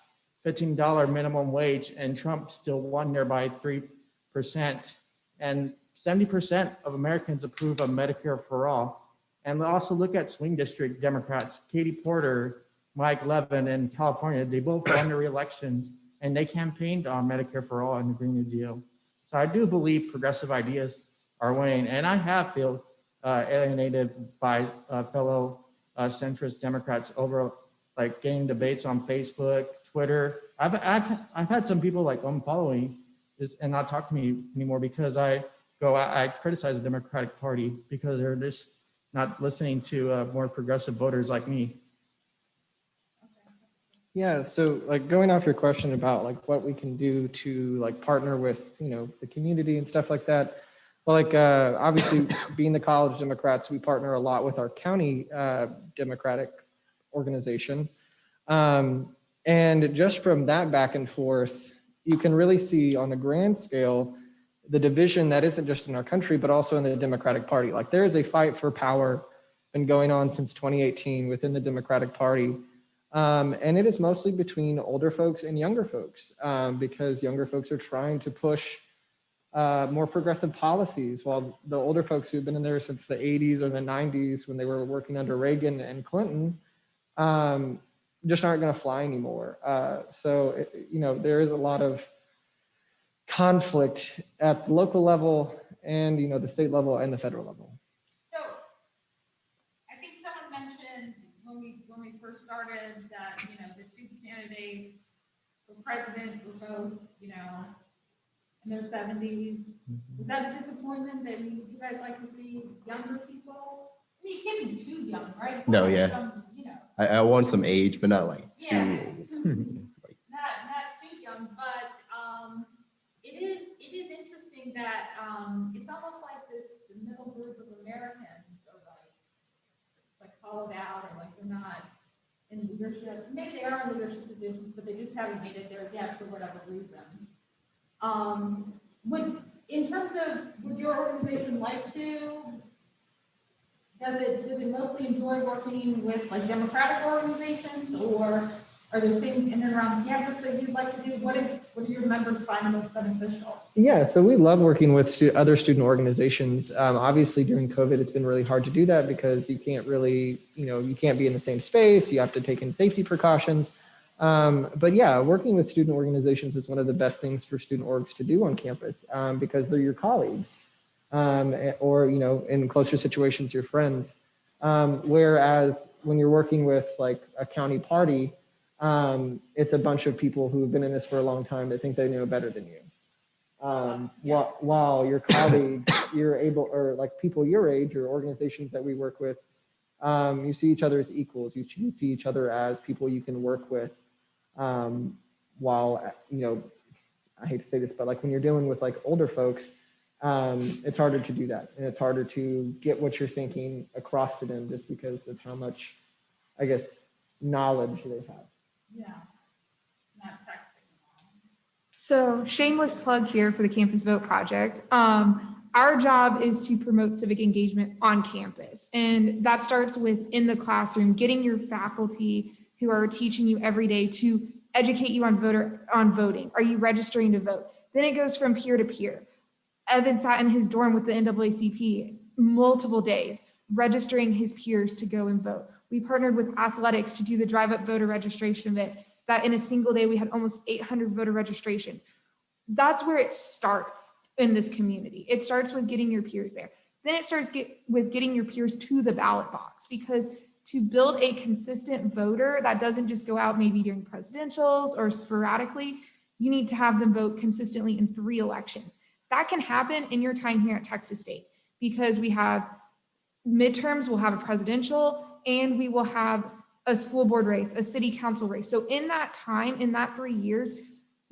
$15 minimum wage and Trump still won there by 3%. And 70% of Americans approve of Medicare for all. And also look at swing district Democrats, Katie Porter, Mike Levin in California, they both won their elections and they campaigned on Medicare for all and the Green New Deal. So I do believe progressive ideas are winning. And I have felt alienated by fellow centrist Democrats over getting debates on Facebook, Twitter. I've had some people unfollow me and not talk to me anymore because I criticize the Democratic Party because they're just not listening to more progressive voters like me. Yeah, so going off your question about what we can do to partner with the community and stuff like that. Well, obviously being the College Democrats, we partner a lot with our county Democratic organization. And just from that back and forth, you can really see on the grand scale, the division that isn't just in our country, but also in the Democratic Party. There is a fight for power been going on since 2018 within the Democratic Party. And it is mostly between older folks and younger folks, because younger folks are trying to push more progressive policies, while the older folks who've been in there since the 80s or the 90s when they were working under Reagan and Clinton just aren't going to fly anymore. So, there is a lot of conflict at the local level and, the state level and the federal level. So I think someone mentioned when we first started that, the two candidates for president were both, in their 70s. Was that a disappointment that you guys like to see younger people? I mean, you can't be too young, right? No, yeah. I want some age, but not like too Yeah. old. Not too young, but it is interesting that it's almost like the middle group of Americans are like hollowed out, or like they're not in leadership. Maybe they are in leadership positions, but they just haven't made it there yet for whatever reason. In terms of, would your organization like to? Does it mostly enjoy working with like democratic organizations, or are there things in and around campus that you'd like to do? What do your members find most beneficial? Yeah, so we love working with other student organizations. Obviously, during COVID, it's been really hard to do that because you can't really, you can't be in the same space. You have to take in safety precautions. But yeah, working with student organizations is one of the best things for student orgs to do on campus because they're your colleagues. Or, in closer situations, your friends. Whereas when you're working with like a county party, it's a bunch of people who've been in this for a long time that think they know better than you. While your colleagues, or like people your age or organizations that we work with, you see each other as equals. You see each other as people you can work with. While, I hate to say this, but like when you're dealing with like older folks, it's harder to do that, and it's harder to get what you're thinking across to them just because of how much, I guess, knowledge they have. Yeah, not texting. So shameless plug here for the Campus Vote Project. Our job is to promote civic engagement on campus. And that starts with in the classroom, getting your faculty who are teaching you every day to educate you on voting. Are you registering to vote? Then it goes from peer to peer. Evan sat in his dorm with the NAACP multiple days, registering his peers to go and vote. We partnered with athletics to do the drive-up voter registration event, that in a single day, we had almost 800 voter registrations. That's where it starts in this community. It starts with getting your peers there. Then it starts with getting your peers to the ballot box, because to build a consistent voter that doesn't just go out maybe during presidentials or sporadically, you need to have them vote consistently in 3 elections. That can happen in your time here at Texas State because we have midterms, we'll have a presidential, and we will have a school board race, a city council race. So in that time, in that 3 years,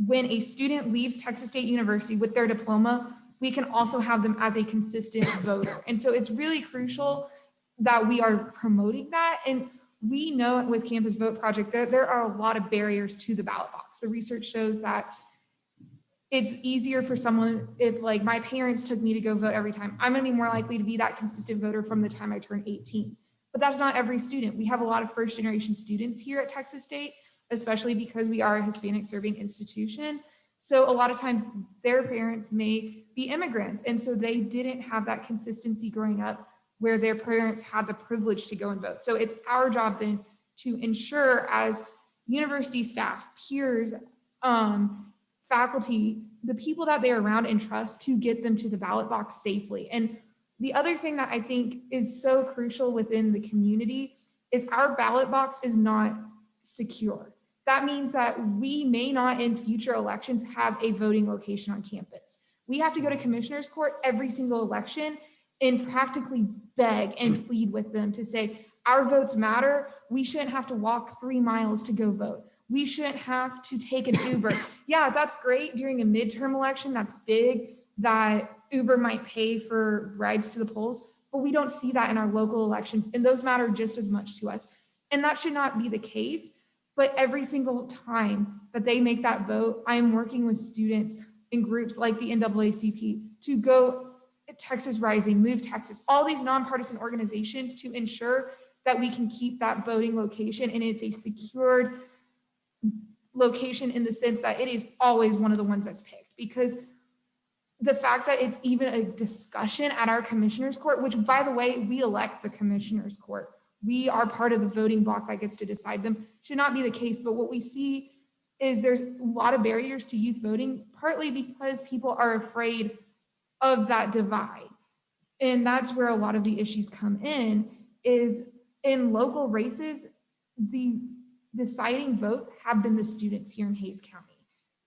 when a student leaves Texas State University with their diploma, we can also have them as a consistent voter. And so it's really crucial that we are promoting that. And we know with Campus Vote Project that there are a lot of barriers to the ballot box. The research shows that it's easier for someone, if like my parents took me to go vote every time, I'm gonna be more likely to be that consistent voter from the time I turn 18. But that's not every student. We have a lot of first generation students here at Texas State, especially because we are a Hispanic serving institution. So a lot of times their parents may be immigrants. And so they didn't have that consistency growing up where their parents had the privilege to go and vote. So it's our job then to ensure as university staff, peers, faculty, the people that they're around and trust to get them to the ballot box safely. And the other thing that I think is so crucial within the community is our ballot box is not secure. That means that we may not in future elections have a voting location on campus. We have to go to commissioner's court every single election and practically beg and plead with them to say, our votes matter. We shouldn't have to walk 3 miles to go vote. We shouldn't have to take an Uber. Yeah, that's great during a midterm election. That's big that Uber might pay for rides to the polls, but we don't see that in our local elections. And those matter just as much to us. And that should not be the case. But every single time that they make that vote, I am working with students in groups like the NAACP to go Texas Rising, Move Texas, all these nonpartisan organizations to ensure that we can keep that voting location, and it's a secured location in the sense that it is always one of the ones that's picked, because the fact that it's even a discussion at our commissioners court, which by the way, we elect the commissioners court. We are part of the voting block that gets to decide them, should not be the case. But what we see is there's a lot of barriers to youth voting, partly because people are afraid of that divide. And that's where a lot of the issues come in, is in local races, the deciding votes have been the students here in Hays County.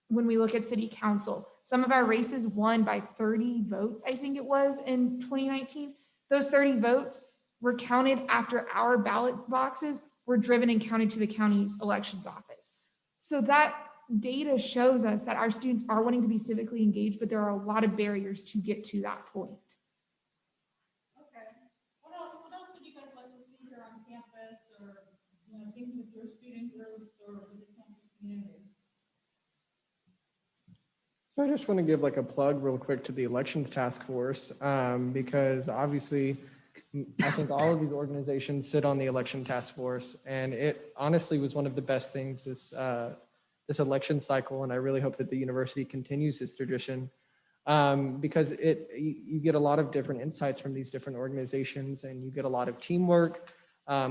When we look at city council, some of our races won by 30 votes, I think it was in 2019. Those 30 votes were counted after our ballot boxes were driven and counted to the county's elections office. So that data shows us that our students are wanting to be civically engaged, but there are a lot of barriers to get to that point. Okay. What else would you guys like to see here on campus, or things with your student groups or with the campus community? So I just want to give like a plug real quick to the elections task force, because obviously I think all of these organizations sit on the election task force, and it honestly was one of the best things this election cycle. And I really hope that the university continues this tradition, because you get a lot of different insights from these different organizations, and you get a lot of teamwork.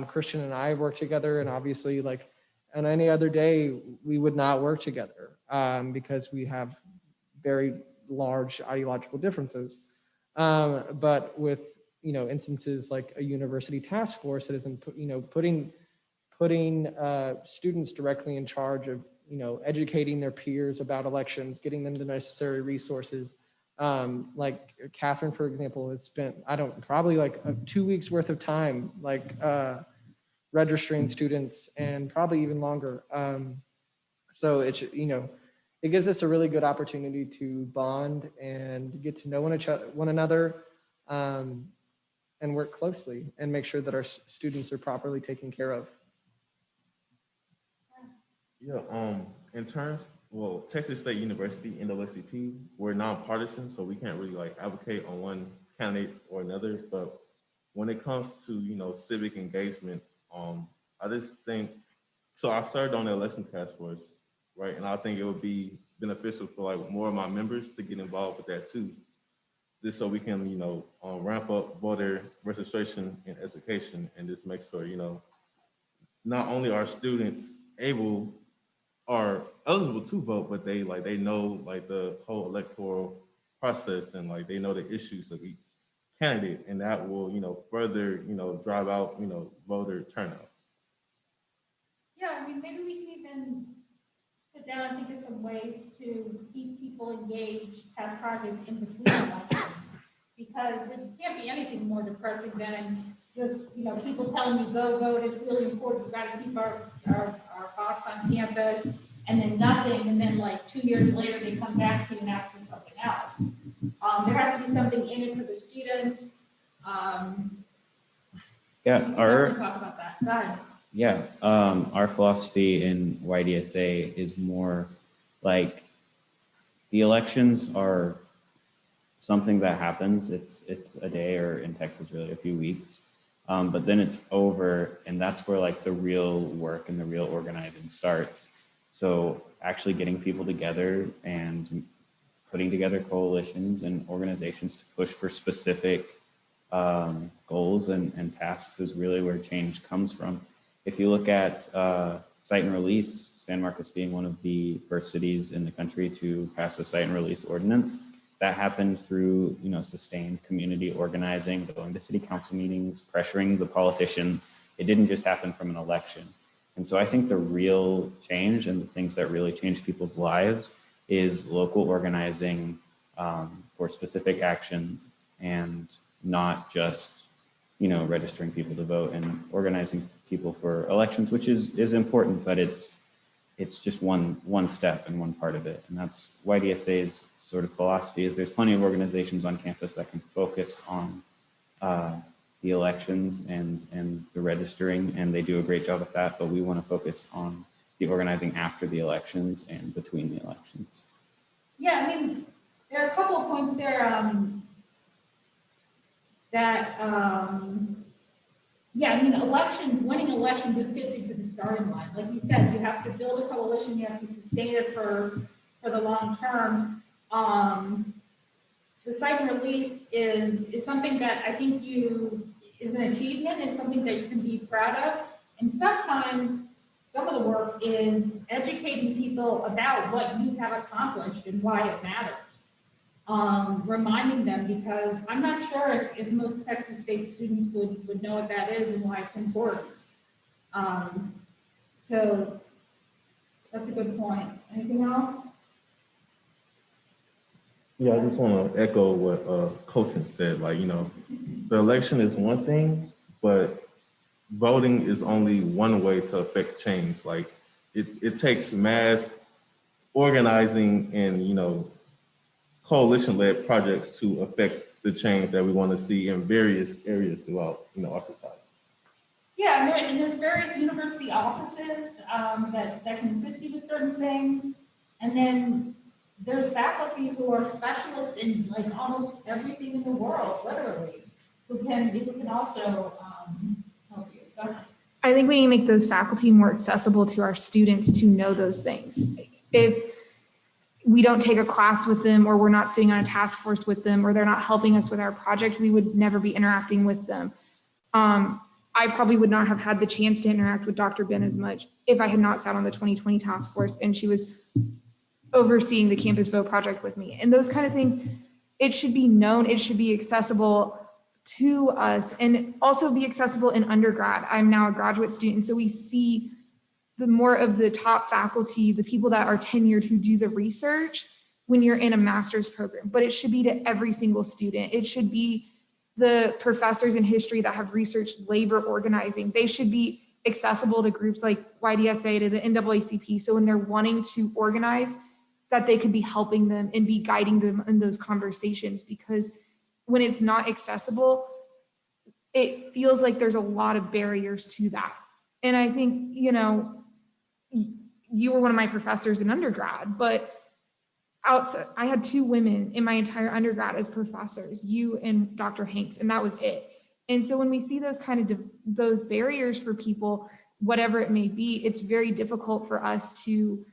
Christian and I work together, and obviously like on any other day, we would not work together because we have very large ideological differences. But with, instances like a university task force that isn't, putting students directly in charge of, educating their peers about elections, getting them the necessary resources. Like Catherine, for example, has spent, probably like 2 weeks worth of time, registering students, and probably even longer. So it's, it gives us a really good opportunity to bond and get to know one another, and work closely and make sure that our students are properly taken care of. Yeah, in terms, Texas State University, NAACP, we're nonpartisan, so we can't really like advocate on one candidate or another. But when it comes to, civic engagement, I just think, so I served on the election task force, right? And I think it would be beneficial for like more of my members to get involved with that too, just so we can, ramp up voter registration and education, and just make sure, not only are students are eligible to vote, but they know like the whole electoral process, and like they know the issues of each candidate, and that will, further, drive out, voter turnout. Yeah, maybe we can even sit down and think of some ways to keep people engaged, have projects in between elections, because it can't be anything more depressing than just, people telling you go vote, it's really important, we've got to keep our box on campus, and then nothing, and then like 2 years later, they come back to you and ask for something else. There has to be something in it for the students. Talk about that. Go ahead. Yeah, our philosophy in YDSA is more like the elections are something that happens. It's a day, or in Texas, really a few weeks, but then it's over, and that's where like the real work and the real organizing starts. So actually getting people together and putting together coalitions and organizations to push for specific goals and tasks is really where change comes from. If you look at cite and release, San Marcos being one of the first cities in the country to pass a cite and release ordinance, that happened through sustained community organizing, going to city council meetings, pressuring the politicians. It didn't just happen from an election. And so I think the real change and the things that really change people's lives is local organizing for specific action, and not just registering people to vote and organizing people for elections, which is important, but it's just one step and one part of it. And that's YDSA's sort of philosophy, is there's plenty of organizations on campus that can focus on the elections and the registering, and they do a great job at that, but we want to focus on the organizing after the elections and between the elections. Yeah, there are a couple of points there. that, yeah, I mean, winning elections just gets you to the starting line. Like you said, you have to build a coalition, you have to sustain it for the long term. The site and release is something that I think is an achievement, it's something that you can be proud of. And sometimes some of the work is educating people about what you have accomplished and why it matters. Reminding them, because I'm not sure if most Texas State students would know what that is and why it's important. So that's a good point. Anything else? Yeah, I just want to echo what Colton said. Like, the election is one thing, but voting is only one way to affect change. Like, it takes mass organizing and, coalition-led projects to affect the change that we want to see in various areas throughout, our society. Yeah, and there's various university offices that can assist you with certain things. And then there's faculty who are specialists in like almost everything in the world, literally, who can also help you. Go ahead. I think we need to make those faculty more accessible to our students to know those things. If we don't take a class with them, or we're not sitting on a task force with them, or they're not helping us with our project, we would never be interacting with them. I probably would not have had the chance to interact with Dr. Ben as much if I had not sat on the 2020 task force and she was overseeing the Campus Vote project with me. And those kind of things, it should be known, it should be accessible to us, and also be accessible in undergrad. I'm now a graduate student, so we see the more of the top faculty, the people that are tenured who do the research when you're in a master's program, but it should be to every single student. It should be the professors in history that have researched labor organizing. They should be accessible to groups like YDSA, to the NAACP. So when they're wanting to organize, that they could be helping them and be guiding them in those conversations, because when it's not accessible, it feels like there's a lot of barriers to that. And I think, you were one of my professors in undergrad, but outside, I had 2 women in my entire undergrad as professors, you and Dr. Hanks, and that was it. And so when we see those kind of those barriers for people, whatever it may be, it's very difficult for us to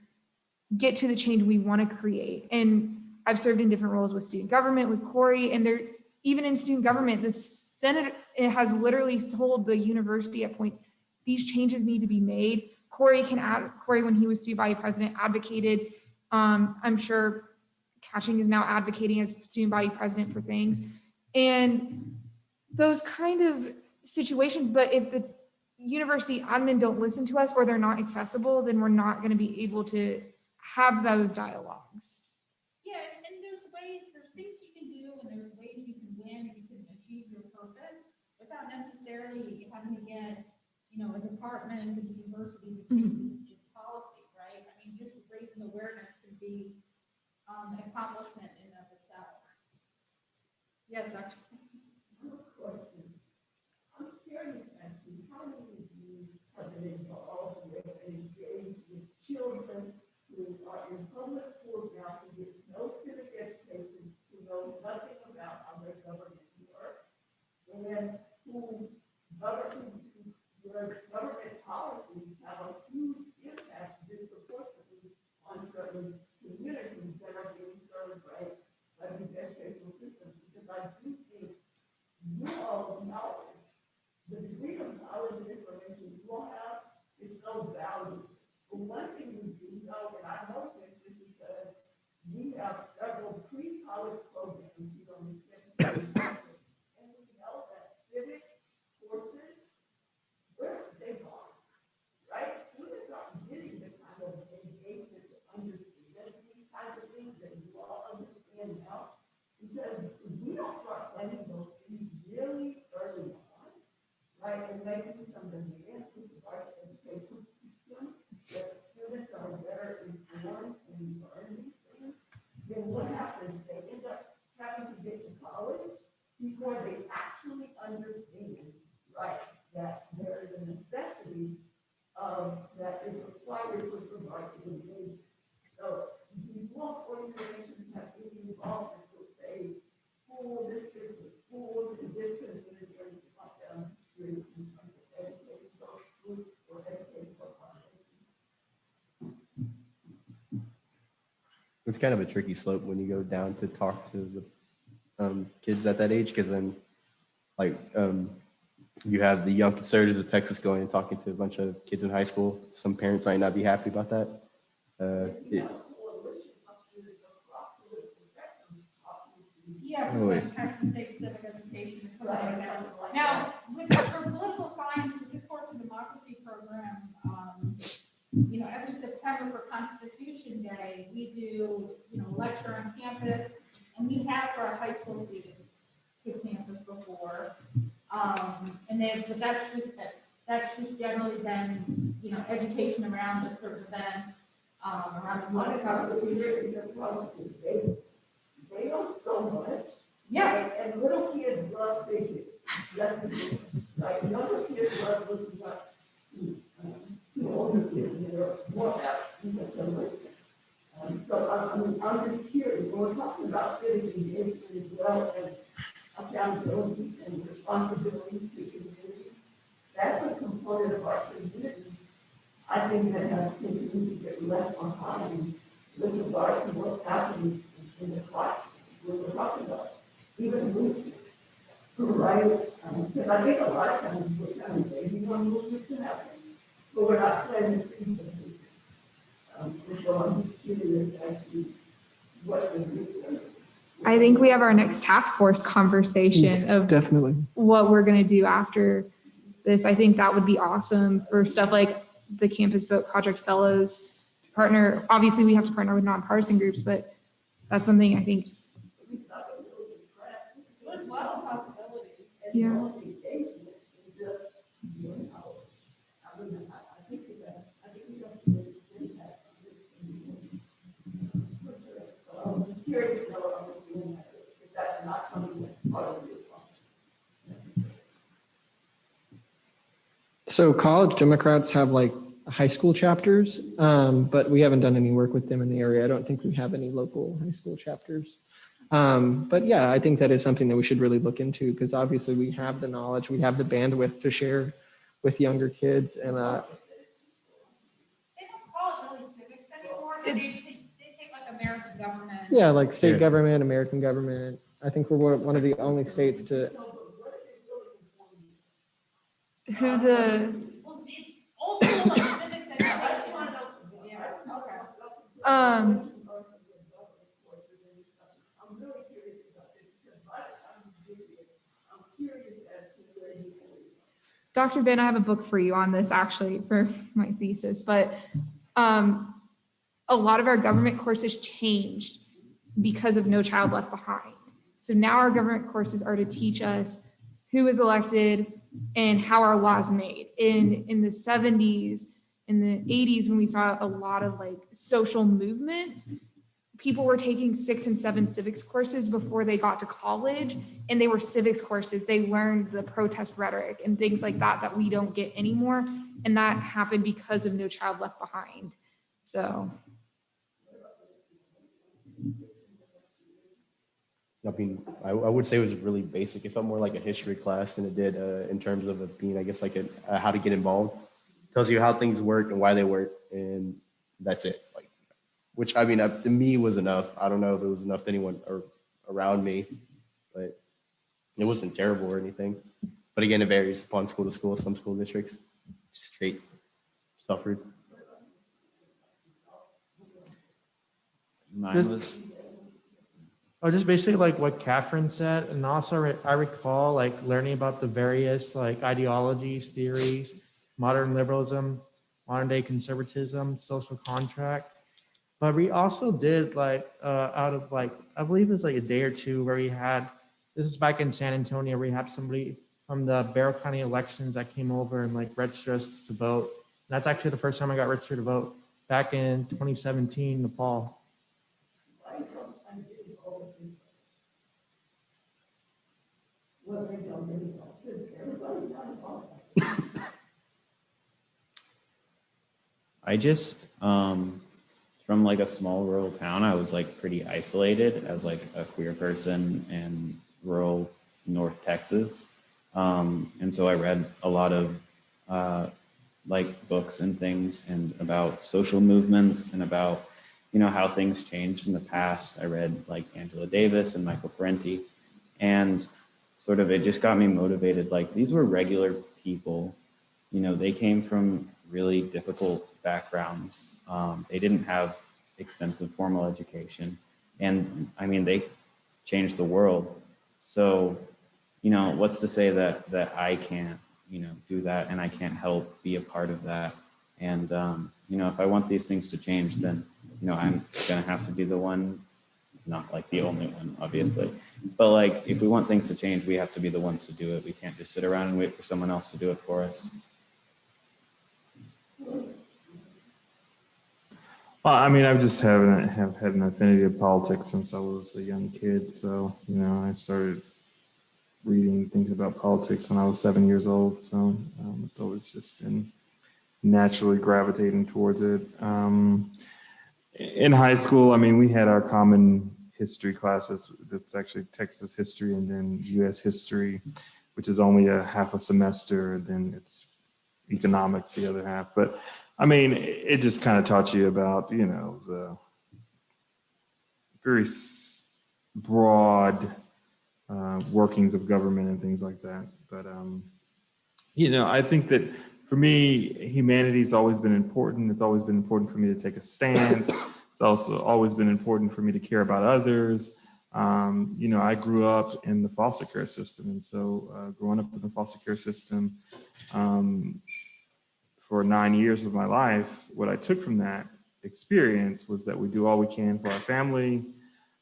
get to the change we want to create. And I've served in different roles with student government, with Corey, and there, even in student government, the Senate has literally told the university at points, these changes need to be made. Corey, when he was student body president, advocated. I'm sure Catching is now advocating as student body president for things. And those kind of situations, but if the university admin don't listen to us, or they're not accessible, then we're not going to be able to have those dialogues. Yeah, and there's things you can do, and there's ways you can win, you can achieve your purpose without necessarily having to get, a department of the university to change its policy, right? I mean, just raising awareness can be an accomplishment in and of itself. Yes, Dr. Question. I'm curious as to how many of you have been involved with and engaged with children who are in public schools now who get no civic education, who know nothing about how their government works, and who where government policies have a huge impact disproportionately on certain communities that are being served by the educational system. Because I do think you all knowledge, the degree of knowledge and information you all have is so valuable. But one thing we do know, and I know this is because we have several pre-college programs, and we know that civic courses, where they are, right? Students aren't getting the kind of engagement to understand these kinds of things that you all understand now, because we don't start planning those things really early on, right? And making some demands with regard to education system that students are better informed and learn these things. Then what happens? They end up having to get to college before they actually understand, right, that there is a necessity that is required with regard to engagement. So these law organizations have been involved with, say, school districts, with schools, and this it's kind of a tricky slope when you go down to talk to the kids at that age, because then like you have the Young Conservatives of Texas going and talking to a bunch of kids in high school. Some parents might not be happy about that. Oh, wait. Now, for political science, the Discourse of Democracy program, every September for Constitution Day, we do, lecture on campus, and we have for our high school students to campus before. But that's just generally been, education around a certain event, around the Constitution. They don't so much. Yeah. And little kids love fidget. Like younger kids love looking up to older kids that are more apt to listen. So I'm just curious, when we're talking about civic engagement as well as accountability and responsibility to community, that's a component of our community. I think that has continued to get left behind with regard to what's happening in the class when we're talking about even movement, right? Because I think a lot of times we're kind of waiting on movement to happen, but we're not planning to see the movement. And so I'm just curious as to what the movement. I think we have our next task force conversation of Definitely. what we're going to do after this. I think that would be awesome for stuff like the Campus Vote Project Fellows to partner. Obviously, we have to partner with nonpartisan groups, but that's something I think. Yeah. So college Democrats have like high school chapters, but we haven't done any work with them in the area. I don't think we have any local high school chapters. But yeah, I think that is something that we should really look into, because obviously we have the knowledge, we have the bandwidth to share with younger kids. And They don't call it really civics anymore. They take like American government. yeah, like state Yeah. government, American government. I think we're one of the only states to. Who the Well, it's old school like civics and yeah, okay. Dr. Ben, I have a book for you on this actually for my thesis, but a lot of our government courses changed because of No Child Left Behind. So now our government courses are to teach us who is elected and how our laws made. In the 70s, in the 80s, when we saw a lot of like social movements, people were taking 6 and 7 civics courses before they got to college, and they were civics courses. They learned the protest rhetoric and things like that we don't get anymore. And that happened because of No Child Left Behind. So. I mean, I would say it was really basic. It felt more like a history class than it did in terms of it being, I guess, like how to get involved. Tells you how things work and why they work, and that's it. Like, which I mean, to me was enough. I don't know if it was enough to anyone around me, but it wasn't terrible or anything. But again, it varies upon school to school. Some school districts straight suffered. Mine was Oh, just basically like what Catherine said, and also I recall like learning about the various like ideologies, theories, modern liberalism, modern day conservatism, social contract. But we also did like out of like, I believe it was like a day or two where we had, this is back in San Antonio, we had somebody from the Barrow County elections that came over and like registered us to vote. And that's actually the first time I got registered to vote, back in 2017, in the fall. I just, from like a small rural town, I was like pretty isolated as like a queer person in rural North Texas. And so I read a lot of like books and things and about social movements and about how things changed in the past. I read like Angela Davis and Michael Parenti, and sort of it just got me motivated. Like these were regular people, they came from really difficult backgrounds. They didn't have extensive formal education, and I mean, they changed the world. So, what's to say that I can't, do that, and I can't help be a part of that. And, if I want these things to change, then, I'm going to have to be the one, not like the only one, obviously. But like, if we want things to change, we have to be the ones to do it. We can't just sit around and wait for someone else to do it for us. Well, I mean, I've just have had an affinity of politics since I was a young kid. So, I started reading, thinking about politics when I was 7 years old. So it's always just been naturally gravitating towards it. In high school, I mean, we had our common history classes. That's actually Texas history and then U.S. history, which is only a half a semester. Then it's economics the other half. But I mean, it just kind of taught you about, the very broad workings of government and things like that. But, I think that for me, humanity's always been important. It's always been important for me to take a stance. It's also always been important for me to care about others. I grew up in the foster care system. And so growing up in the foster care system, for 9 years of my life, what I took from that experience was that we do all we can for our family,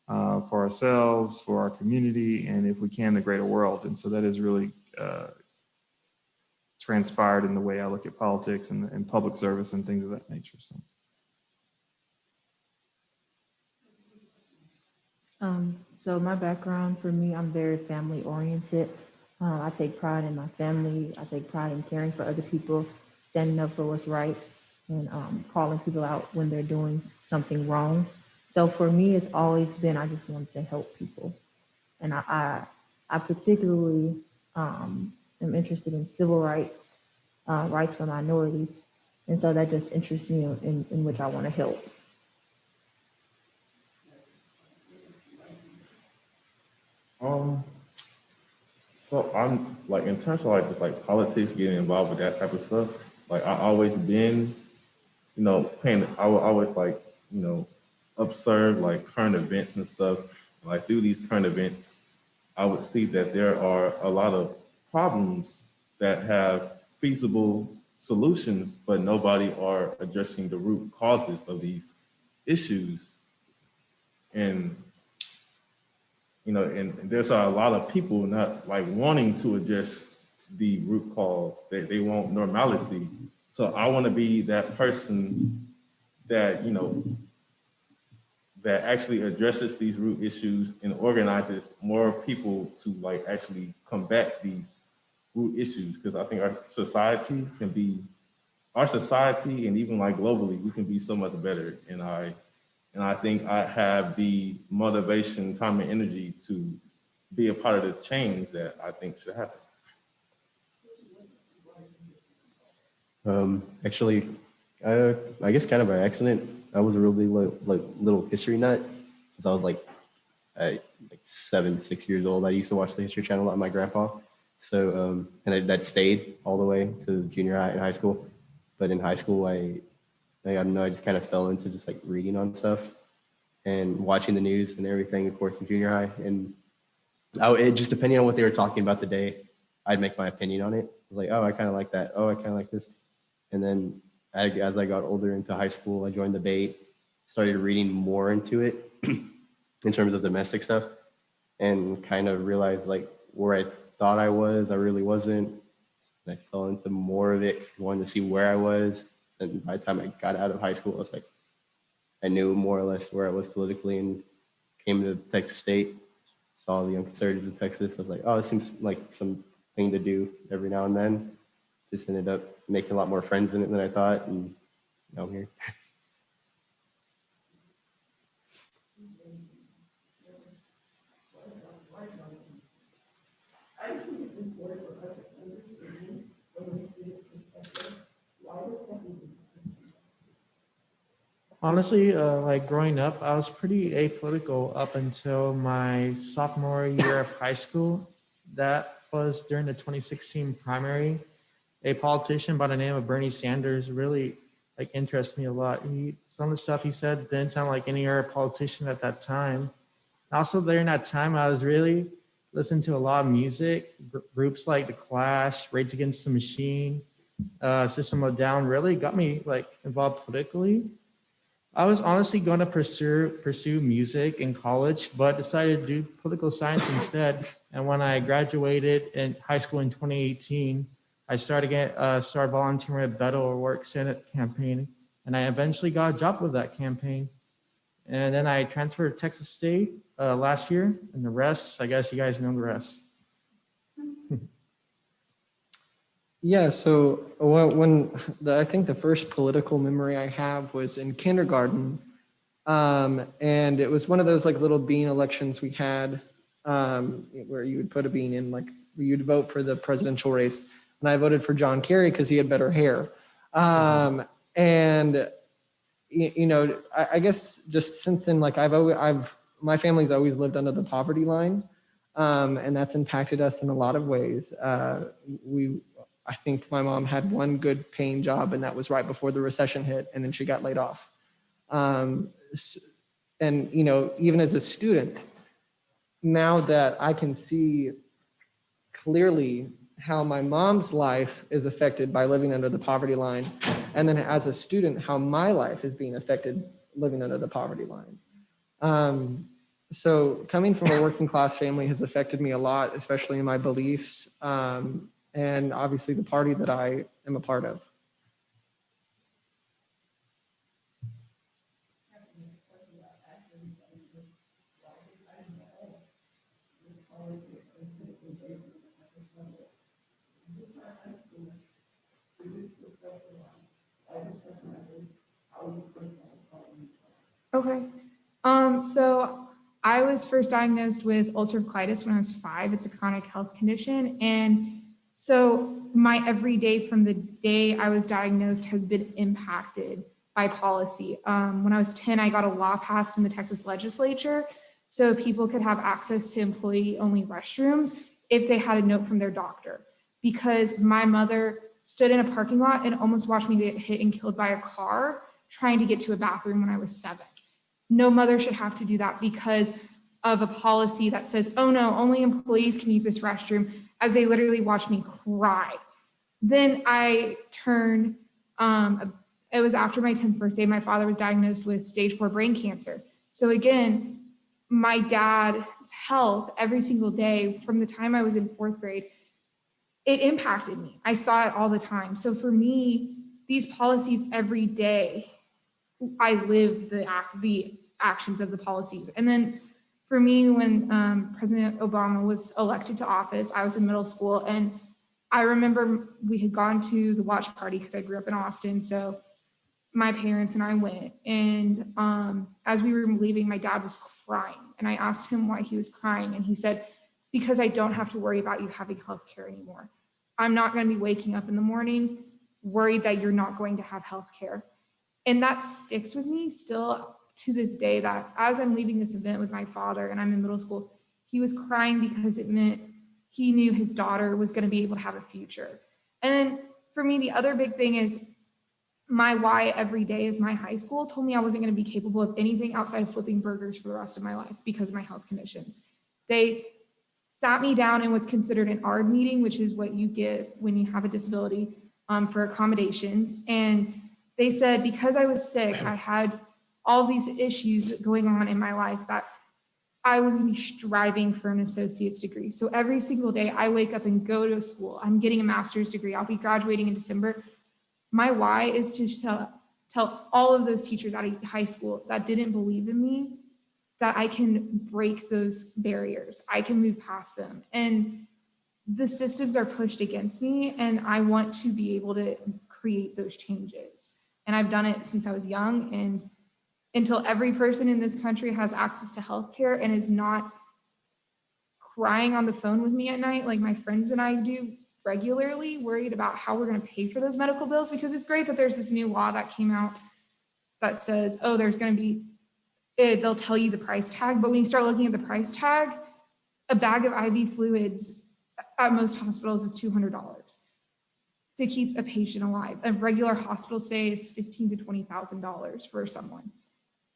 for ourselves, for our community, and if we can, the greater world. And so that has really transpired in the way I look at politics and public service and things of that nature. So my background, for me, I'm very family oriented. I take pride in my family. I take pride in caring for other people, standing up for what's right, and calling people out when they're doing something wrong. So for me, it's always been, I just want to help people. And I particularly am interested in civil rights, rights for minorities. And so that just interests me in which I want to help. So I'm like, in terms of like just like politics, getting involved with that type of stuff, like I always been, I would always like, observe like current events and stuff. Like through these current events, I would see that there are a lot of problems that have feasible solutions, but nobody are addressing the root causes of these issues. And and there's a lot of people not like wanting to address the root cause. They want normalcy. So I want to be that person that, that actually addresses these root issues and organizes more people to like actually combat these root issues. Because I think our society and even like globally, we can be so much better. And I think I have the motivation, time, and energy to be a part of the change that I think should happen. Actually, I guess kind of by accident, I was a really little history nut since I was like 6 years old. I used to watch the History Channel a lot with my grandpa. So, and that stayed all the way to junior high and high school. But in high school, I don't know, I just kind of fell into just like reading on stuff and watching the news and everything, of course, in junior high. And it just depending on what they were talking about the day, I'd make my opinion on it. I was like, oh, I kind of like that. Oh, I kind of like this. And then as I got older into high school, I joined debate, started reading more into it in terms of domestic stuff, and kind of realized like where I thought I was, I really wasn't. And I fell into more of it, wanted to see where I was. And by the time I got out of high school, I was like, I knew more or less where I was politically, and came to Texas State, saw the Young Conservatives of Texas. I was like, oh, it seems like something to do every now and then. Just ended up making a lot more friends in it than I thought, and now I'm here. Honestly, like growing up, I was pretty apolitical up until my sophomore year of high school. That was during the 2016 primary. A politician by the name of Bernie Sanders really like interested me a lot. Some of the stuff he said didn't sound like any other politician at that time. Also, during that time, I was really listening to a lot of music. Groups like The Clash, Rage Against the Machine, System of a Down really got me like involved politically. I was honestly going to pursue music in college, but decided to do political science instead. And when I graduated in high school in 2018, I started volunteering at Beto O'Rourke Senate campaign, and I eventually got a job with that campaign. And then I transferred to Texas State last year, and the rest, I guess you guys know the rest. Yeah, so I think the first political memory I have was in kindergarten. And it was one of those like little bean elections we had where you would put a bean in, like you'd vote for the presidential race. And I voted for John Kerry because he had better hair. And, you know, I guess just since then, like my family's always lived under the poverty line. And that's impacted us in a lot of ways. I think my mom had one good paying job, and that was right before the recession hit, and then she got laid off. And, you know, even as a student, now that I can see clearly how my mom's life is affected by living under the poverty line, and then as a student, how my life is being affected living under the poverty line. So coming from a working class family has affected me a lot, especially in my beliefs. And obviously the party that I am a part of. Okay. So I was first diagnosed with ulcerative colitis when I was 5. It's a chronic health condition. And so my everyday from the day I was diagnosed has been impacted by policy. When I was 10, I got a law passed in the Texas legislature so people could have access to employee-only restrooms if they had a note from their doctor. Because my mother stood in a parking lot and almost watched me get hit and killed by a car trying to get to a bathroom when I was 7. No mother should have to do that because of a policy that says, oh no, only employees can use this restroom, as they literally watched me cry. Then I turned, it was after my 10th birthday, my father was diagnosed with stage 4 brain cancer. So again, my dad's health every single day from the time I was in 4th grade, it impacted me. I saw it all the time. So for me, these policies every day, I live the actions of the policies. And then for me, when President Obama was elected to office, I was in middle school, and I remember we had gone to the watch party because I grew up in Austin. So my parents and I went, and as we were leaving, my dad was crying, and I asked him why he was crying, and he said, because I don't have to worry about you having health care anymore. I'm not going to be waking up in the morning worried that you're not going to have health care. And that sticks with me still to this day, that as I'm leaving this event with my father and I'm in middle school, he was crying because it meant he knew his daughter was going to be able to have a future. And then for me, the other big thing is my why every day is my high school told me I wasn't going to be capable of anything outside of flipping burgers for the rest of my life because of my health conditions. They sat me down in what's considered an ARD meeting, which is what you get when you have a disability for accommodations. And they said, because I was sick, I had all these issues going on in my life, that I was going to be striving for an associate's degree. So every single day I wake up and go to school. I'm getting a master's degree. I'll be graduating in December. My why is to tell all of those teachers out of high school that didn't believe in me that I can break those barriers. I can move past them. And the systems are pushed against me, and I want to be able to create those changes. And I've done it since I was young, and until every person in this country has access to healthcare and is not crying on the phone with me at night like my friends and I do regularly, worried about how we're going to pay for those medical bills, because it's great that there's this new law that came out that says, oh, there's going to be, they'll tell you the price tag. But when you start looking at the price tag, a bag of IV fluids at most hospitals is $200 to keep a patient alive. A regular hospital stay is $15,000 to $20,000 for someone.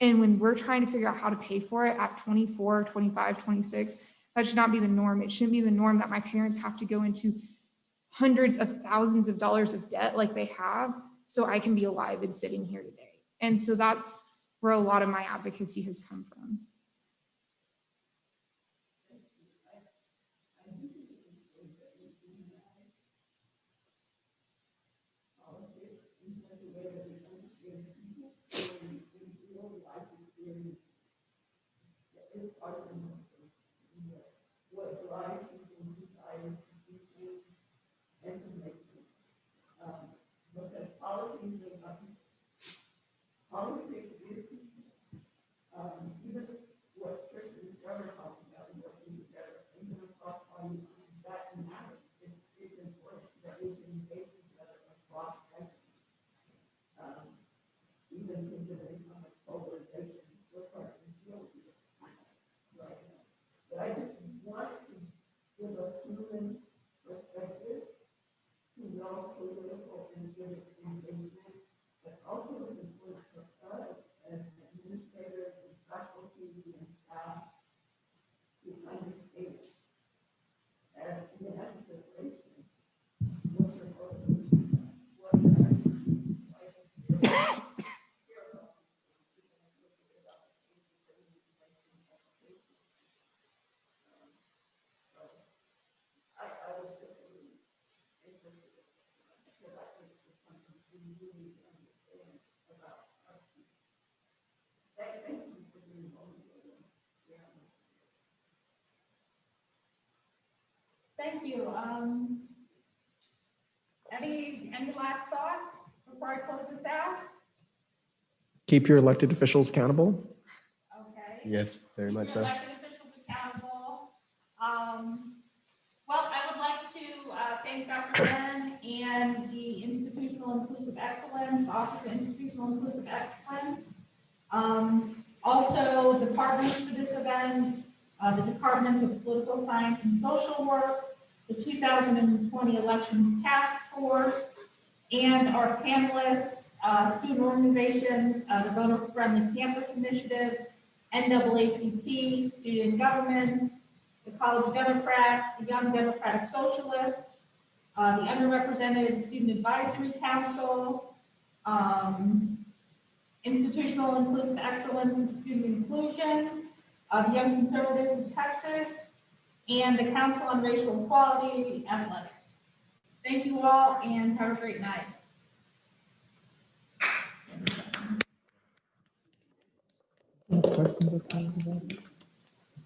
And when we're trying to figure out how to pay for it at 24, 25, 26, that should not be the norm. It shouldn't be the norm that my parents have to go into hundreds of thousands of dollars of debt like they have so I can be alive and sitting here today. And so that's where a lot of my advocacy has come from. Thank you. Any last thoughts before I close this out? Keep your elected officials accountable. Okay. Yes, very much so. Elected officials accountable. Well, I would like to thank Dr. Ben and the Institutional Inclusive Excellence, the Office of Institutional Inclusive Excellence. Also, the partners for this event, the Departments of Political Science and Social Work, the 2020 Elections Task Force, and our panelists, student organizations, the Voter Friendly Campus Initiative, NAACP, Student Government, the College Democrats, the Young Democratic Socialists, the Underrepresented Student Advisory Council, Institutional Inclusive Excellence and Student Inclusion, the Young Conservatives of Texas, and the Council on Racial Equality Athletics. Thank you all and have a great night.